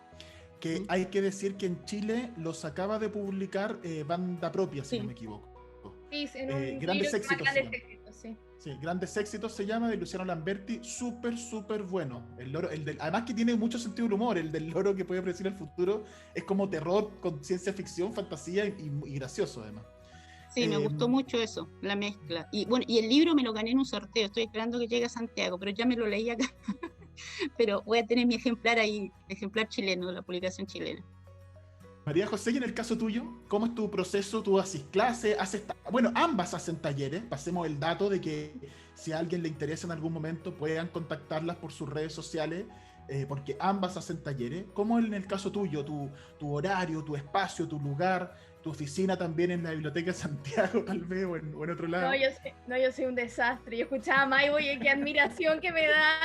Que hay que decir que en Chile los acaba de publicar Banda Propia, si no me equivoco. Sí, en un Grandes libro Éxitos. Grandes Éxitos, sí. Sí, Grandes Éxitos se llama, de Luciano Lamberti, súper bueno. El loro, además que tiene mucho sentido del humor, el del loro que puede predecir el futuro, es como terror con ciencia ficción, fantasía y gracioso además. Sí, me gustó mucho eso, la mezcla. Y bueno, y el libro me lo gané en un sorteo, estoy esperando que llegue a Santiago, pero ya me lo leí acá. Pero voy a tener mi ejemplar ahí, ejemplar chileno, la publicación chilena. María José, y en el caso tuyo, ¿cómo es tu proceso? ¿Tú haces clases? Bueno, ambas hacen talleres. Pasemos el dato de que si a alguien le interesa en algún momento, puedan contactarlas por sus redes sociales, porque ambas hacen talleres. ¿Cómo en el caso tuyo, tu horario, tu espacio, tu lugar, tu oficina también en la Biblioteca de Santiago, tal vez, o en otro lado? No, yo soy un desastre. Yo escuchaba a Maibo y qué admiración que me da.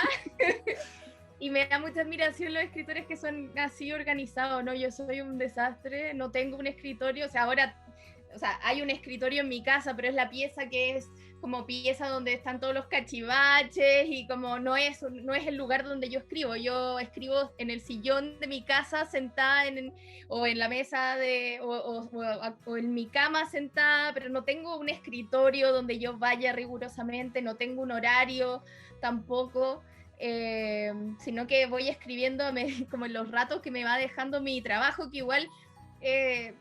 Y me da mucha admiración los escritores que son así organizados, ¿no? Yo soy un desastre, no tengo un escritorio, o sea, ahora, o sea, hay un escritorio en mi casa, pero es la pieza que es como pieza donde están todos los cachivaches y como no es el lugar donde yo escribo en el sillón de mi casa sentada o en la mesa o en mi cama sentada, pero no tengo un escritorio donde yo vaya rigurosamente, no tengo un horario tampoco. Sino que voy escribiendo como en los ratos que me va dejando mi trabajo, que igual es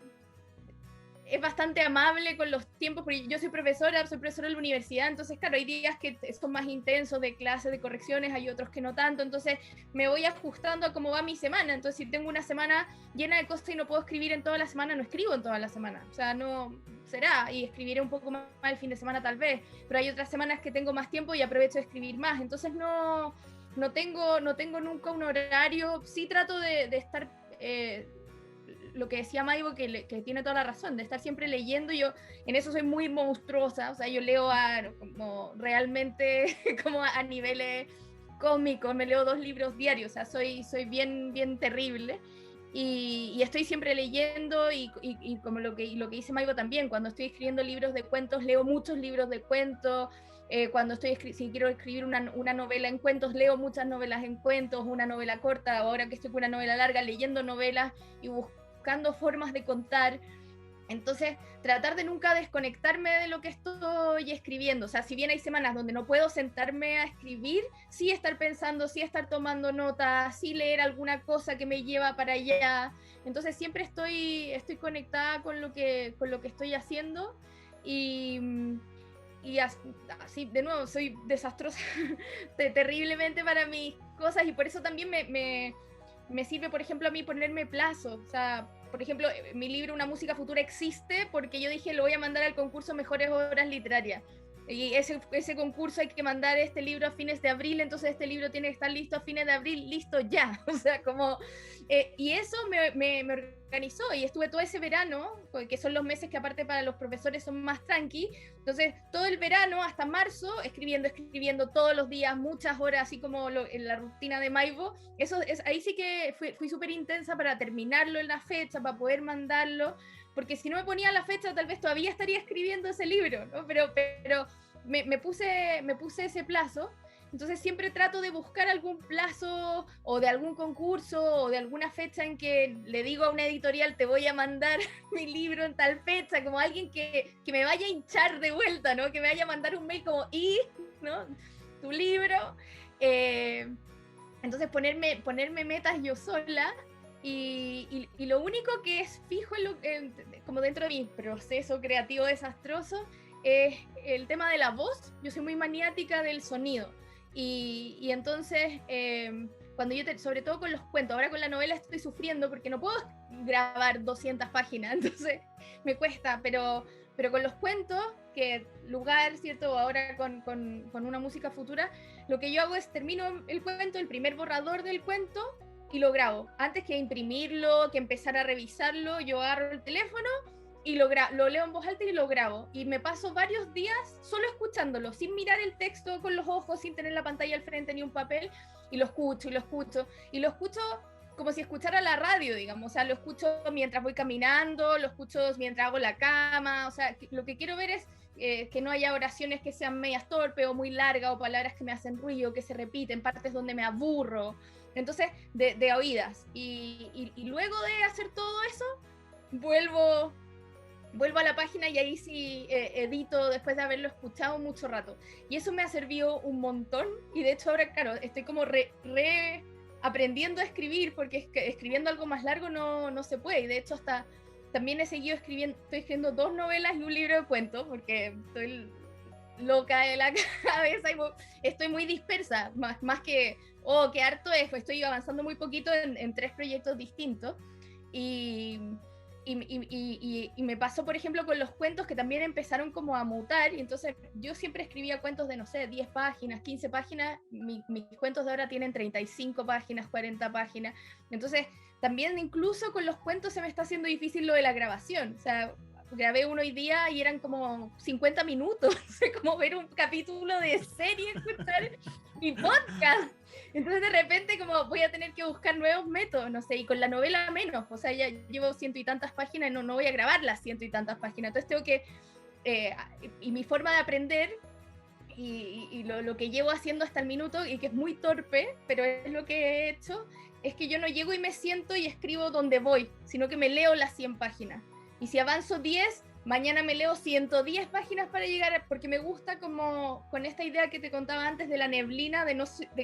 bastante amable con los tiempos, porque yo soy profesora de la universidad, entonces claro, hay días que son más intensos de clases, de correcciones, hay otros que no tanto, entonces me voy ajustando a cómo va mi semana. Entonces si tengo una semana llena de cosas y no puedo escribir en toda la semana, no escribo en toda la semana, o sea, no será, y escribiré un poco más el fin de semana tal vez, pero hay otras semanas que tengo más tiempo y aprovecho de escribir más, entonces no tengo nunca un horario. Sí trato de estar, lo que decía Maibo, que tiene toda la razón, de estar siempre leyendo. Yo en eso soy muy monstruosa, o sea, yo leo como realmente como a niveles cómicos, me leo 2 libros diarios, o sea, soy bien, bien terrible. Y estoy siempre leyendo y como lo que dice Maibo también, cuando estoy escribiendo libros de cuentos, leo muchos libros de cuentos. Cuando si quiero escribir una novela en cuentos, leo muchas novelas en cuentos, una novela corta, ahora que estoy con una novela larga, leyendo novelas y buscando formas de contar. Entonces, tratar de nunca desconectarme de lo que estoy escribiendo. O sea, si bien hay semanas donde no puedo sentarme a escribir, sí estar pensando, sí estar tomando notas, sí leer alguna cosa que me lleva para allá. Entonces, siempre estoy conectada con lo que estoy haciendo. Y así, de nuevo, soy desastrosa terriblemente para mis cosas, y por eso también me sirve, por ejemplo, a mí ponerme plazo. O sea, por ejemplo, mi libro Una música futura existe porque yo dije, lo voy a mandar al concurso Mejores Obras Literarias. Y ese concurso hay que mandar este libro a fines de abril, entonces este libro tiene que estar listo a fines de abril, listo ya. O sea, como... y eso me organizó, y estuve todo ese verano, que son los meses que aparte para los profesores son más tranqui, entonces todo el verano hasta marzo, escribiendo todos los días, muchas horas, así como en la rutina de Maibo. Ahí sí que fui súper intensa para terminarlo en la fecha, para poder mandarlo, porque si no me ponía la fecha tal vez todavía estaría escribiendo ese libro, ¿no? Pero me puse ese plazo. Entonces siempre trato de buscar algún plazo o de algún concurso o de alguna fecha en que le digo a una editorial, te voy a mandar mi libro en tal fecha, como alguien que me vaya a hinchar de vuelta, ¿no? Que me vaya a mandar un mail como, ¿no? Tu libro. Entonces ponerme metas yo sola. Y lo único que es fijo como dentro de mi proceso creativo desastroso es el tema de la voz. Yo soy muy maniática del sonido y entonces cuando sobre todo con los cuentos, ahora con la novela estoy sufriendo porque no puedo grabar 200 páginas, entonces me cuesta, pero con los cuentos, que lugar, ¿cierto? Ahora con Una música futura, lo que yo hago es termino el cuento, el primer borrador del cuento, y lo grabo. Antes que imprimirlo, que empezar a revisarlo, yo agarro el teléfono y lo leo en voz alta y lo grabo. Y me paso varios días solo escuchándolo, sin mirar el texto con los ojos, sin tener la pantalla al frente ni un papel, y lo escucho, y lo escucho, y lo escucho como si escuchara la radio, digamos. O sea, lo escucho mientras voy caminando, lo escucho mientras hago la cama. O sea, lo que quiero ver es que no haya oraciones que sean medias torpes o muy largas, o palabras que me hacen ruido, que se repiten, partes donde me aburro. Entonces, de oídas. Y luego de hacer todo eso, vuelvo a la página y ahí sí edito después de haberlo escuchado mucho rato. Y eso me ha servido un montón. Y de hecho ahora, claro, estoy como aprendiendo a escribir, porque escribiendo algo más largo no se puede. Y de hecho hasta también estoy escribiendo 2 novelas y un libro de cuentos, porque estoy loca de la cabeza y estoy muy dispersa, más que, qué harto es, estoy avanzando muy poquito en 3 proyectos distintos. Y me pasó, por ejemplo, con los cuentos que también empezaron como a mutar, y entonces yo siempre escribía cuentos de, no sé, 10 páginas, 15 páginas, mis cuentos de ahora tienen 35 páginas, 40 páginas, entonces también incluso con los cuentos se me está haciendo difícil lo de la grabación, o sea, grabé uno hoy día y eran como 50 minutos, como ver un capítulo de serie, escuchar mi podcast. Entonces de repente como voy a tener que buscar nuevos métodos, no sé, y con la novela menos, o sea, ya llevo 100 y tantas páginas y no voy a grabar las 100 y tantas páginas, entonces tengo que, y mi forma de aprender y lo que llevo haciendo hasta el minuto, y que es muy torpe, pero es lo que he hecho, es que yo no llego y me siento y escribo donde voy, sino que me leo las 100 páginas. Y si avanzo 10, mañana me leo 110 páginas para llegar, porque me gusta como con esta idea que te contaba antes de la neblina, de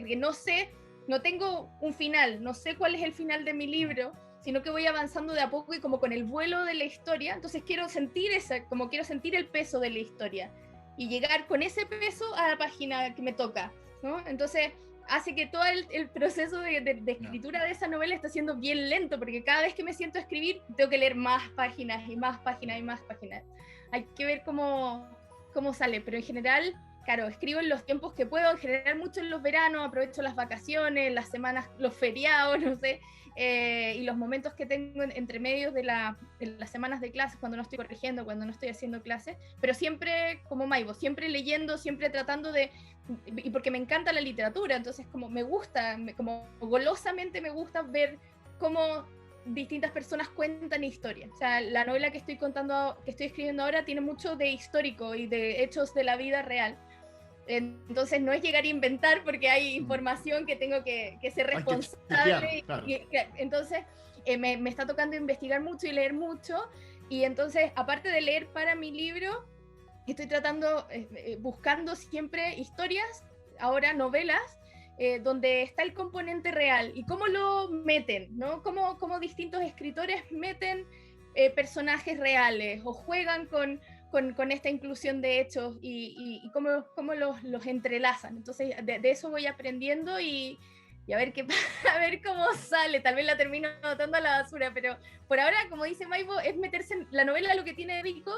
que no sé, no tengo un final, no sé cuál es el final de mi libro, sino que voy avanzando de a poco y como con el vuelo de la historia, entonces quiero sentir el peso de la historia y llegar con ese peso a la página que me toca, ¿no? Entonces hace que todo el proceso de escritura de esa novela está siendo bien lento, porque cada vez que me siento a escribir tengo que leer más páginas y más páginas y más páginas. Hay que ver cómo sale, pero en general, claro, escribo en los tiempos que puedo, en general mucho en los veranos, aprovecho las vacaciones, las semanas, los feriados, no sé, y los momentos que tengo entre medios de las semanas de clases, cuando no estoy corrigiendo, cuando no estoy haciendo clases, pero siempre como Maibo, siempre leyendo, siempre tratando de, y porque me encanta la literatura, entonces como me gusta, como golosamente me gusta ver cómo distintas personas cuentan historias. O sea, la novela que estoy escribiendo ahora tiene mucho de histórico y de hechos de la vida real. Entonces no es llegar a inventar, porque hay información que tengo que ser responsable. Claro. Entonces me está tocando investigar mucho y leer mucho. Y entonces, aparte de leer para mi libro, estoy buscando siempre historias, ahora novelas, donde está el componente real y cómo lo meten, ¿no? Cómo distintos escritores meten personajes reales o juegan con esta inclusión de hechos y cómo los entrelazan. Entonces de eso voy aprendiendo y a ver a ver cómo sale. Tal vez la termino botando a la basura, pero por ahora, como dice Maibo, es meterse en la novela. Lo que tiene rico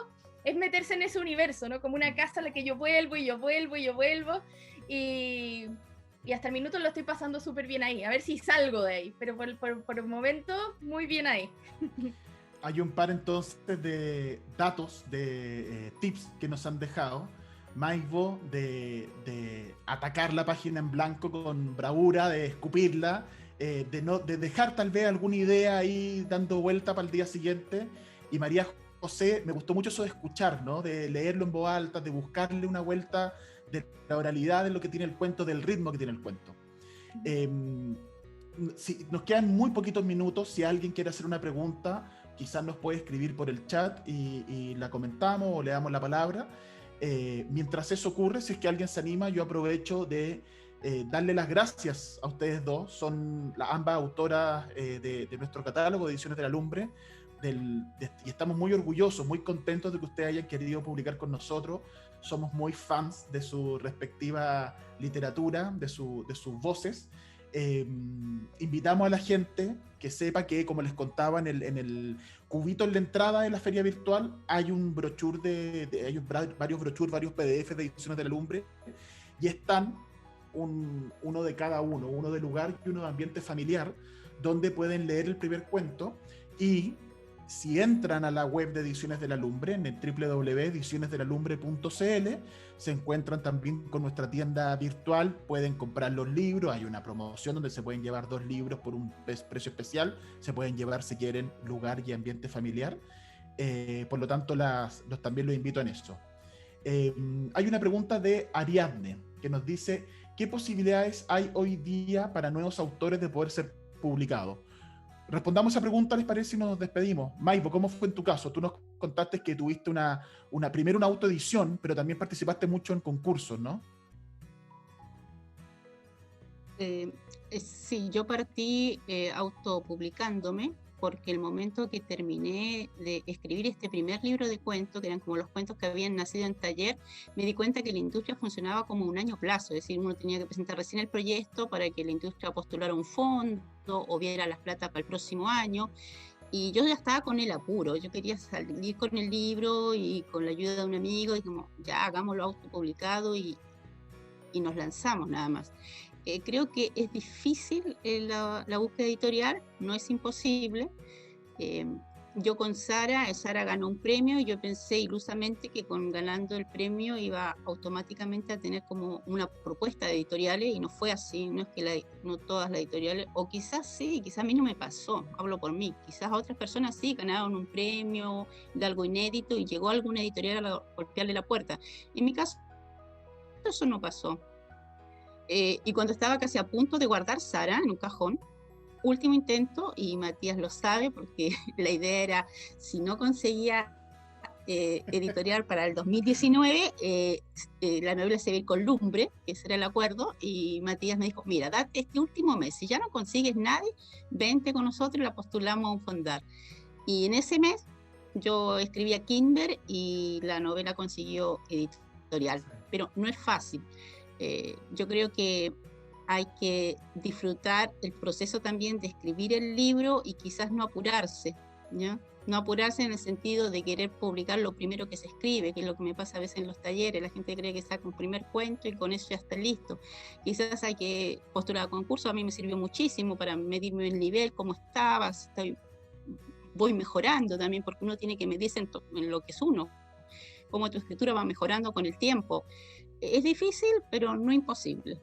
es meterse en ese universo, ¿no? Como una casa a la que yo vuelvo y yo vuelvo y yo vuelvo, y hasta el minuto lo estoy pasando súper bien ahí. A ver si salgo de ahí, pero por el momento muy bien ahí. Hay un par entonces de datos, de tips que nos han dejado. Maibo de atacar la página en blanco con bravura, de escupirla, de dejar tal vez alguna idea ahí dando vuelta para el día siguiente. Y María José, me gustó mucho eso de escuchar, ¿no? De leerlo en voz alta, de buscarle una vuelta de la oralidad de lo que tiene el cuento, del ritmo que tiene el cuento. Nos quedan muy poquitos minutos. Si alguien quiere hacer una pregunta, quizás nos puede escribir por el chat y la comentamos o le damos la palabra. Mientras eso ocurre, si es que alguien se anima, yo aprovecho de darle las gracias a ustedes dos. Son ambas autoras de nuestro catálogo de Ediciones de la Lumbre, y estamos muy orgullosos, muy contentos de que ustedes hayan querido publicar con nosotros. Somos muy fans de su respectiva literatura, de sus voces. Invitamos a la gente que sepa que, como les contaba, en el cubito en la entrada de la feria virtual hay un brochure hay varios brochures, varios PDF de Ediciones de la Lumbre, y están uno de cada uno de lugar y uno de ambiente familiar, donde pueden leer el primer cuento. Y si entran a la web de Ediciones de la Lumbre, en el www.edicionesdelalumbre.cl, se encuentran también con nuestra tienda virtual, pueden comprar los libros, hay una promoción donde se pueden llevar 2 libros por un precio especial, se pueden llevar, si quieren, lugar y ambiente familiar. Por lo tanto, también los invito en eso. Hay una pregunta de Ariadne, que nos dice: ¿qué posibilidades hay hoy día para nuevos autores de poder ser publicados? Respondamos esa pregunta, ¿les parece? Y nos despedimos. Maibo, ¿cómo fue en tu caso? Tú nos contaste que tuviste primero una autoedición, pero también participaste mucho en concursos, ¿no? Sí, yo partí autopublicándome, porque el momento que terminé de escribir este primer libro de cuentos, que eran como los cuentos que habían nacido en taller, me di cuenta que la industria funcionaba como un año plazo, es decir, uno tenía que presentar recién el proyecto para que la industria postulara un fondo o viera las plata para el próximo año, Y yo ya estaba con el apuro, yo quería salir con el libro y con la ayuda de un amigo, y como, ya hagámoslo autopublicado y nos lanzamos nada más. Creo que es difícil la búsqueda editorial, no es imposible. Yo con Sara ganó un premio y yo pensé ilusamente que ganando el premio iba automáticamente a tener como una propuesta de editoriales, y no fue así. No es que no todas las editoriales, o quizás sí, quizás a mí no me pasó, hablo por mí, quizás a otras personas sí ganaron un premio de algo inédito y llegó alguna editorial a golpearle la puerta. En mi caso eso no pasó. Y cuando estaba casi a punto de guardar Sara en un cajón, último intento, y Matías lo sabe porque la idea era, si no conseguía editorial para el 2019, la novela se ve con Lumbre, que ese era el acuerdo, y Matías me dijo, mira, date este último mes, si ya no consigues nadie, vente con nosotros y la postulamos a un fondar. Y en ese mes yo escribí a Kimber y la novela consiguió editorial, pero no es fácil. Yo creo que hay que disfrutar el proceso también de escribir el libro y quizás no apurarse, ¿ya? No apurarse en el sentido de querer publicar lo primero que se escribe, que es lo que me pasa a veces en los talleres. La gente cree que saca un primer cuento y con eso ya está listo. Quizás hay que postular a concursos. A mí me sirvió muchísimo para medirme el nivel, cómo estaba, voy mejorando también, porque uno tiene que medirse en lo que es uno, cómo tu escritura va mejorando con el tiempo. Es difícil, pero no imposible.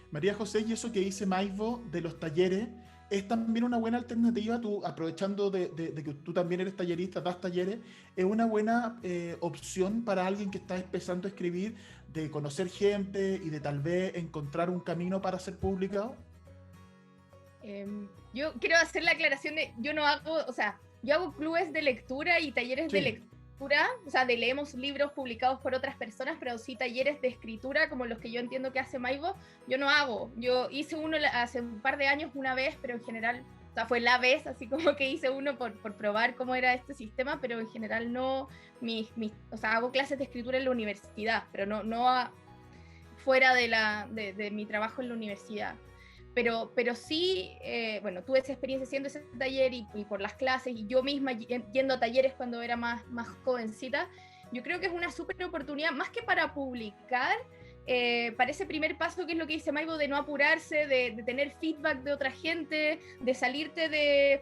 María José, y eso que dice Maivo de los talleres, es también una buena alternativa, tú aprovechando de que tú también eres tallerista, das talleres, es una buena opción para alguien que está empezando a escribir, de conocer gente y de tal vez encontrar un camino para ser publicado. Yo quiero hacer la aclaración de, yo no hago, o sea, yo hago clubes de lectura y talleres de lectura, o sea, leemos libros publicados por otras personas, pero sí talleres de escritura, como los que yo entiendo que hace Maivo, yo no hago. Yo hice uno hace un par de años una vez, pero en general, o sea, fue la vez, así como que hice uno por probar cómo era este sistema, pero en general no, o sea, hago clases de escritura en la universidad, pero no fuera de mi trabajo en la universidad. Pero sí, bueno, tuve esa experiencia haciendo ese taller y por las clases, y yo misma yendo a talleres cuando era más jovencita. Yo creo que es una súper oportunidad, más que para publicar, para ese primer paso, que es lo que dice Maivo, de no apurarse, de tener feedback de otra gente, de salirte de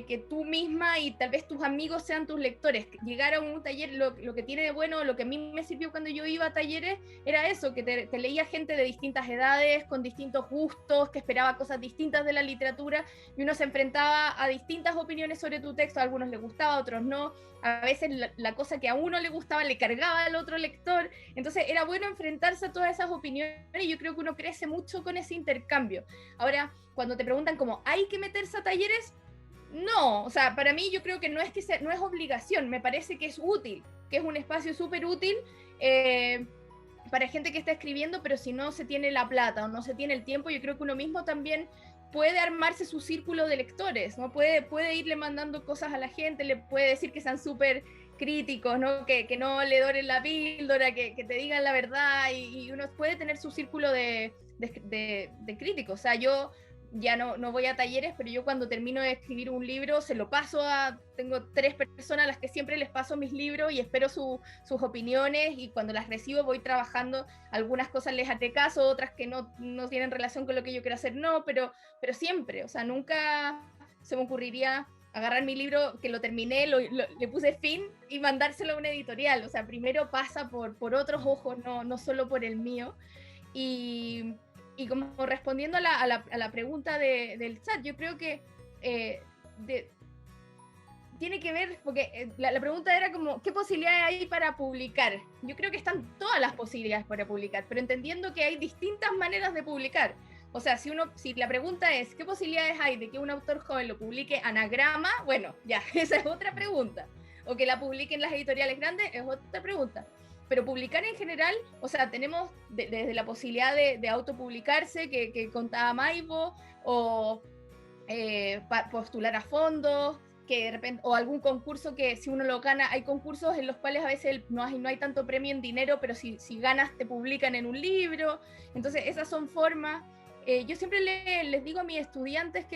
que tú misma y tal vez tus amigos sean tus lectores. Llegar a un taller, lo que tiene de bueno, lo que a mí me sirvió cuando yo iba a talleres, era eso, que te leía gente de distintas edades, con distintos gustos, que esperaba cosas distintas de la literatura, y uno se enfrentaba a distintas opiniones sobre tu texto. A algunos les gustaba, a otros no. A veces la cosa que a uno le gustaba le cargaba al otro lector. Entonces era bueno enfrentarse a todas esas opiniones, y yo creo que uno crece mucho con ese intercambio. Ahora, cuando te preguntan como, ¿hay que meterse a talleres? No, o sea, para mí yo creo que no es obligación, me parece que es útil, que es un espacio súper útil para gente que está escribiendo, pero si no se tiene la plata o no se tiene el tiempo, yo creo que uno mismo también puede armarse su círculo de lectores, ¿no? Puede irle mandando cosas a la gente, le puede decir que sean súper críticos, ¿no? Que no le doren la píldora, que te digan la verdad, y uno puede tener su círculo de críticos. O sea, yo ya no voy a talleres, pero yo cuando termino de escribir un libro se lo paso tengo 3 personas a las que siempre les paso mis libros y espero sus opiniones, y cuando las recibo voy trabajando. Algunas cosas les haré caso, otras que no tienen relación con lo que yo quiero hacer, no, pero siempre, o sea, nunca se me ocurriría agarrar mi libro que lo terminé, le puse fin y mandárselo a una editorial. O sea, primero pasa por otros ojos, no solo por el mío. Y como respondiendo a la pregunta del chat, yo creo que tiene que ver, porque la pregunta era como, ¿qué posibilidades hay para publicar? Yo creo que están todas las posibilidades para publicar, pero entendiendo que hay distintas maneras de publicar. O sea, si la pregunta es, ¿qué posibilidades hay de que un autor joven lo publique Anagrama? Bueno, ya, esa es otra pregunta. O que la publiquen las editoriales grandes es otra pregunta. Pero publicar en general, o sea, tenemos desde la posibilidad de autopublicarse, que contaba Maivo, o postular a fondos, que de repente, o algún concurso que si uno lo gana. Hay concursos en los cuales a veces no hay tanto premio en dinero, pero si ganas te publican en un libro. Entonces esas son formas. Yo siempre les digo a mis estudiantes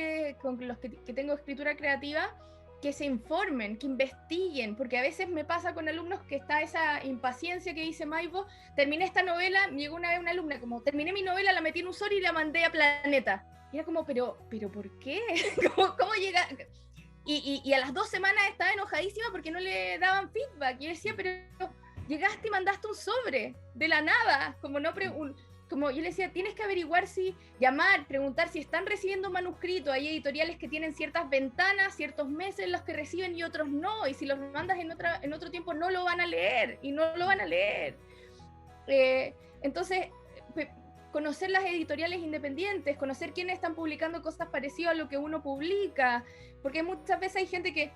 con los que tengo escritura creativa, que se informen, que investiguen, porque a veces me pasa con alumnos que está esa impaciencia que dice Maivo, terminé esta novela, me llegó una vez una alumna, como terminé mi novela, la metí en un sobre y la mandé a Planeta. Y era como, pero ¿por qué? ¿Cómo llega? Y a las 2 semanas estaba enojadísima porque no le daban feedback. Y yo decía, pero llegaste y mandaste un sobre, de la nada, como no como yo le decía, tienes que averiguar llamar, preguntar si están recibiendo manuscritos. Hay editoriales que tienen ciertas ventanas, ciertos meses en los que reciben y otros no, y si los mandas en otro tiempo no lo van a leer, y no lo van a leer. Entonces, conocer las editoriales independientes, conocer quiénes están publicando cosas parecidas a lo que uno publica, porque muchas veces hay gente que,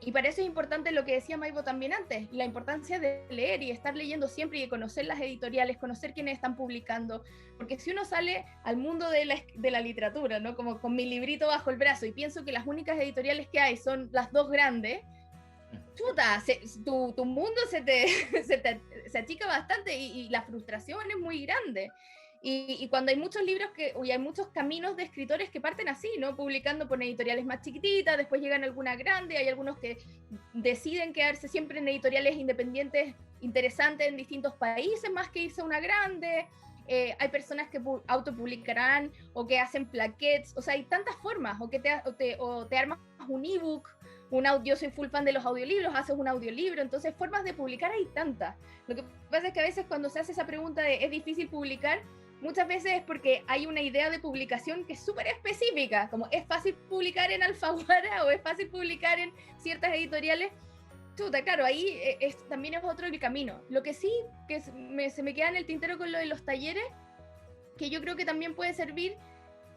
y para eso es importante lo que decía Maivo también antes, la importancia de leer y estar leyendo siempre y de conocer las editoriales, conocer quiénes están publicando, porque si uno sale al mundo de la literatura, ¿no? Como con mi librito bajo el brazo y pienso que las únicas editoriales que hay son las 2 grandes, chuta, tu mundo se achica bastante y la frustración es muy grande. Y cuando hay muchos libros y hay muchos caminos de escritores que parten así, ¿no? Publicando por editoriales más chiquititas, después llegan alguna grande, hay algunos que deciden quedarse siempre en editoriales independientes interesantes en distintos países, más que irse a una grande. Hay personas que autopublicarán o que hacen plaquettes, o sea, hay tantas formas, o te armas un ebook, yo soy full fan de los audiolibros, haces un audiolibro, entonces formas de publicar hay tantas. Lo que pasa es que a veces cuando se hace esa pregunta de ¿es difícil publicar? Muchas veces es porque hay una idea de publicación que es súper específica, como es fácil publicar en Alfaguara o es fácil publicar en ciertas editoriales. Chuta, claro, ahí también es otro el camino. Lo que sí, que se me queda en el tintero con lo de los talleres, que yo creo que también puede servir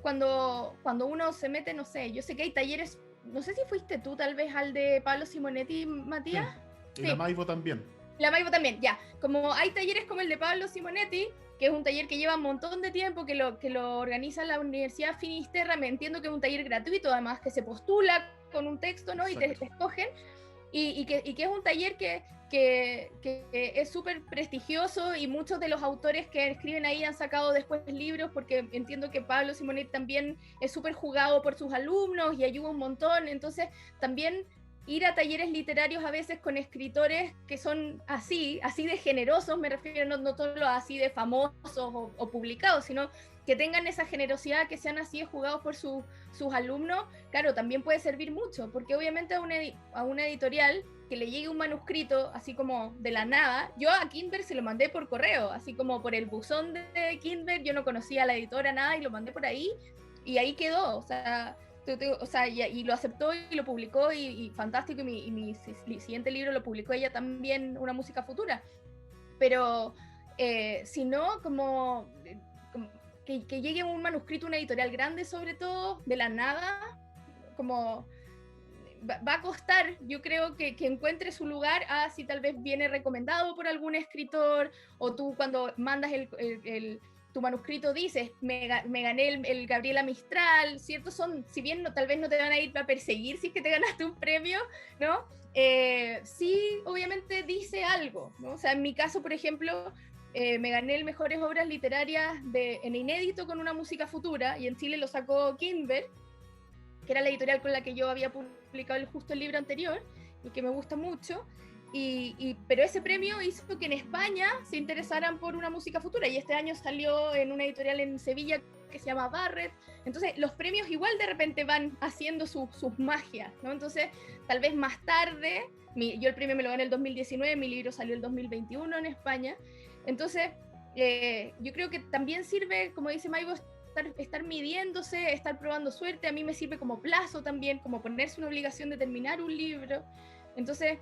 cuando uno se mete, no sé, yo sé que hay talleres, no sé si fuiste tú tal vez al de Pablo Simonetti, Matías. Sí, y sí. La Maivo también. La Maivo también, ya. Como hay talleres como el de Pablo Simonetti, que es un taller que lleva un montón de tiempo, que lo organiza la Universidad Finisterra, me entiendo que es un taller gratuito, además que se postula con un texto, ¿no? Exacto. Y te escogen, y que es un taller que es súper prestigioso, y muchos de los autores que escriben ahí han sacado después libros, porque entiendo que Pablo Simonetti también es súper jugado por sus alumnos y ayuda un montón, entonces también ir a talleres literarios a veces con escritores que son así de generosos, me refiero no solo así de famosos o publicados, sino que tengan esa generosidad, que sean así de jugados por sus alumnos, claro, también puede servir mucho, porque obviamente a una editorial que le llegue un manuscrito así como de la nada, yo a Kindberg se lo mandé por correo, así como por el buzón de Kindberg, yo no conocía a la editora, nada, y lo mandé por ahí, y ahí quedó, o sea, y lo aceptó y lo publicó, y fantástico, y mi siguiente libro lo publicó ella también, Una música futura, pero si no, como que llegue un manuscrito a una editorial grande, sobre todo, de la nada, como va a costar, yo creo que encuentre su lugar, si tal vez viene recomendado por algún escritor, o tú cuando mandas tu manuscrito dices, me gané el Gabriela Mistral, ¿cierto? Si bien tal vez no te van a ir a perseguir si es que te ganaste un premio, ¿no? Sí, obviamente dice algo, ¿no? O sea, en mi caso, por ejemplo, me gané el Mejores Obras Literarias en inédito con Una música futura, y en Chile lo sacó Kindberg, que era la editorial con la que yo había publicado justo el libro anterior, y que me gusta mucho. Pero ese premio hizo que en España se interesaran por Una música futura, y este año salió en una editorial en Sevilla que se llama Barrett. Entonces los premios igual de repente van haciendo sus magias, ¿no? Entonces tal vez más tarde, yo el premio me lo gané en el 2019, mi libro salió el 2021 en España, entonces yo creo que también sirve, como dice Maivo, estar midiéndose, estar probando suerte. A mí me sirve como plazo también, como ponerse una obligación de terminar un libro. Entonces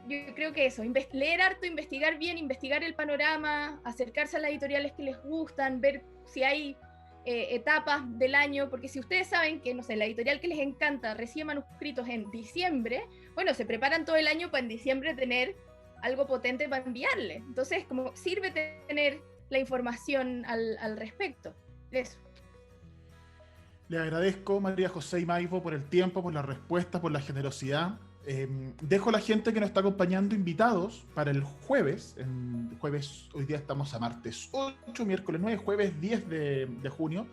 yo creo que eso, leer harto, investigar bien, investigar el panorama, acercarse a las editoriales que les gustan, ver si hay etapas del año, porque si ustedes saben que, no sé, la editorial que les encanta recibe manuscritos en diciembre, bueno, se preparan todo el año para en diciembre tener algo potente para enviarle. Entonces, como sirve tener la información al respecto. Eso. Le agradezco, María José y Maivo, por el tiempo, por las respuestas, por la generosidad. Dejo a la gente que nos está acompañando invitados para el jueves. Hoy día estamos a martes 8, miércoles 9, jueves 10 de junio,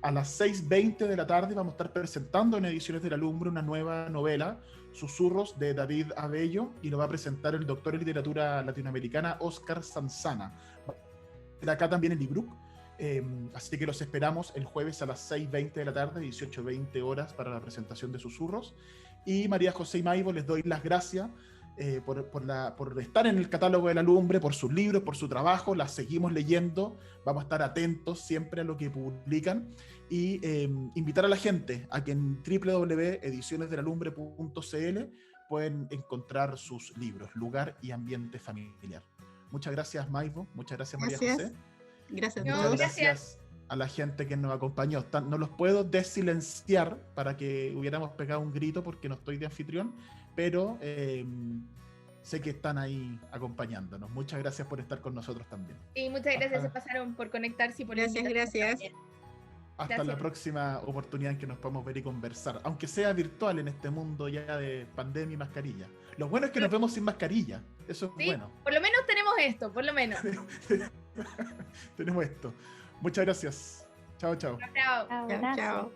A las 6:20 de la tarde vamos a estar presentando en Ediciones de la Lumbre una nueva novela, Susurros, de David Abello, y lo va a presentar el doctor en literatura latinoamericana Óscar Sanzana. De acá también en Librook, así que los esperamos el jueves a las 6:20 de la tarde, 18:20 horas, para la presentación de Susurros. Y María José y Maivo, les doy las gracias por estar en el catálogo de la Lumbre, por sus libros, por su trabajo. Las seguimos leyendo, vamos a estar atentos siempre a lo que publican, y invitar a la gente a que en www.edicionesdelalumbre.cl pueden encontrar sus libros, Lugar y Ambiente Familiar. Muchas gracias, Maivo, muchas gracias, María José. Gracias a Muchas todos. gracias a la gente que nos acompañó. No los puedo desilenciar para que hubiéramos pegado un grito porque no estoy de anfitrión, pero sé que están ahí acompañándonos. Muchas gracias por estar con nosotros también. Y muchas gracias, se pasaron por conectarse y por Gracias. Hasta Gracias. la próxima oportunidad en que nos podamos ver y conversar, aunque sea virtual en este mundo ya de pandemia y mascarilla. Lo bueno es que nos vemos sin mascarilla, eso es Sí, bueno. por lo menos tenemos esto, por lo menos. Tenemos esto. Muchas gracias. Chao, chao. Chao. Chao, chao.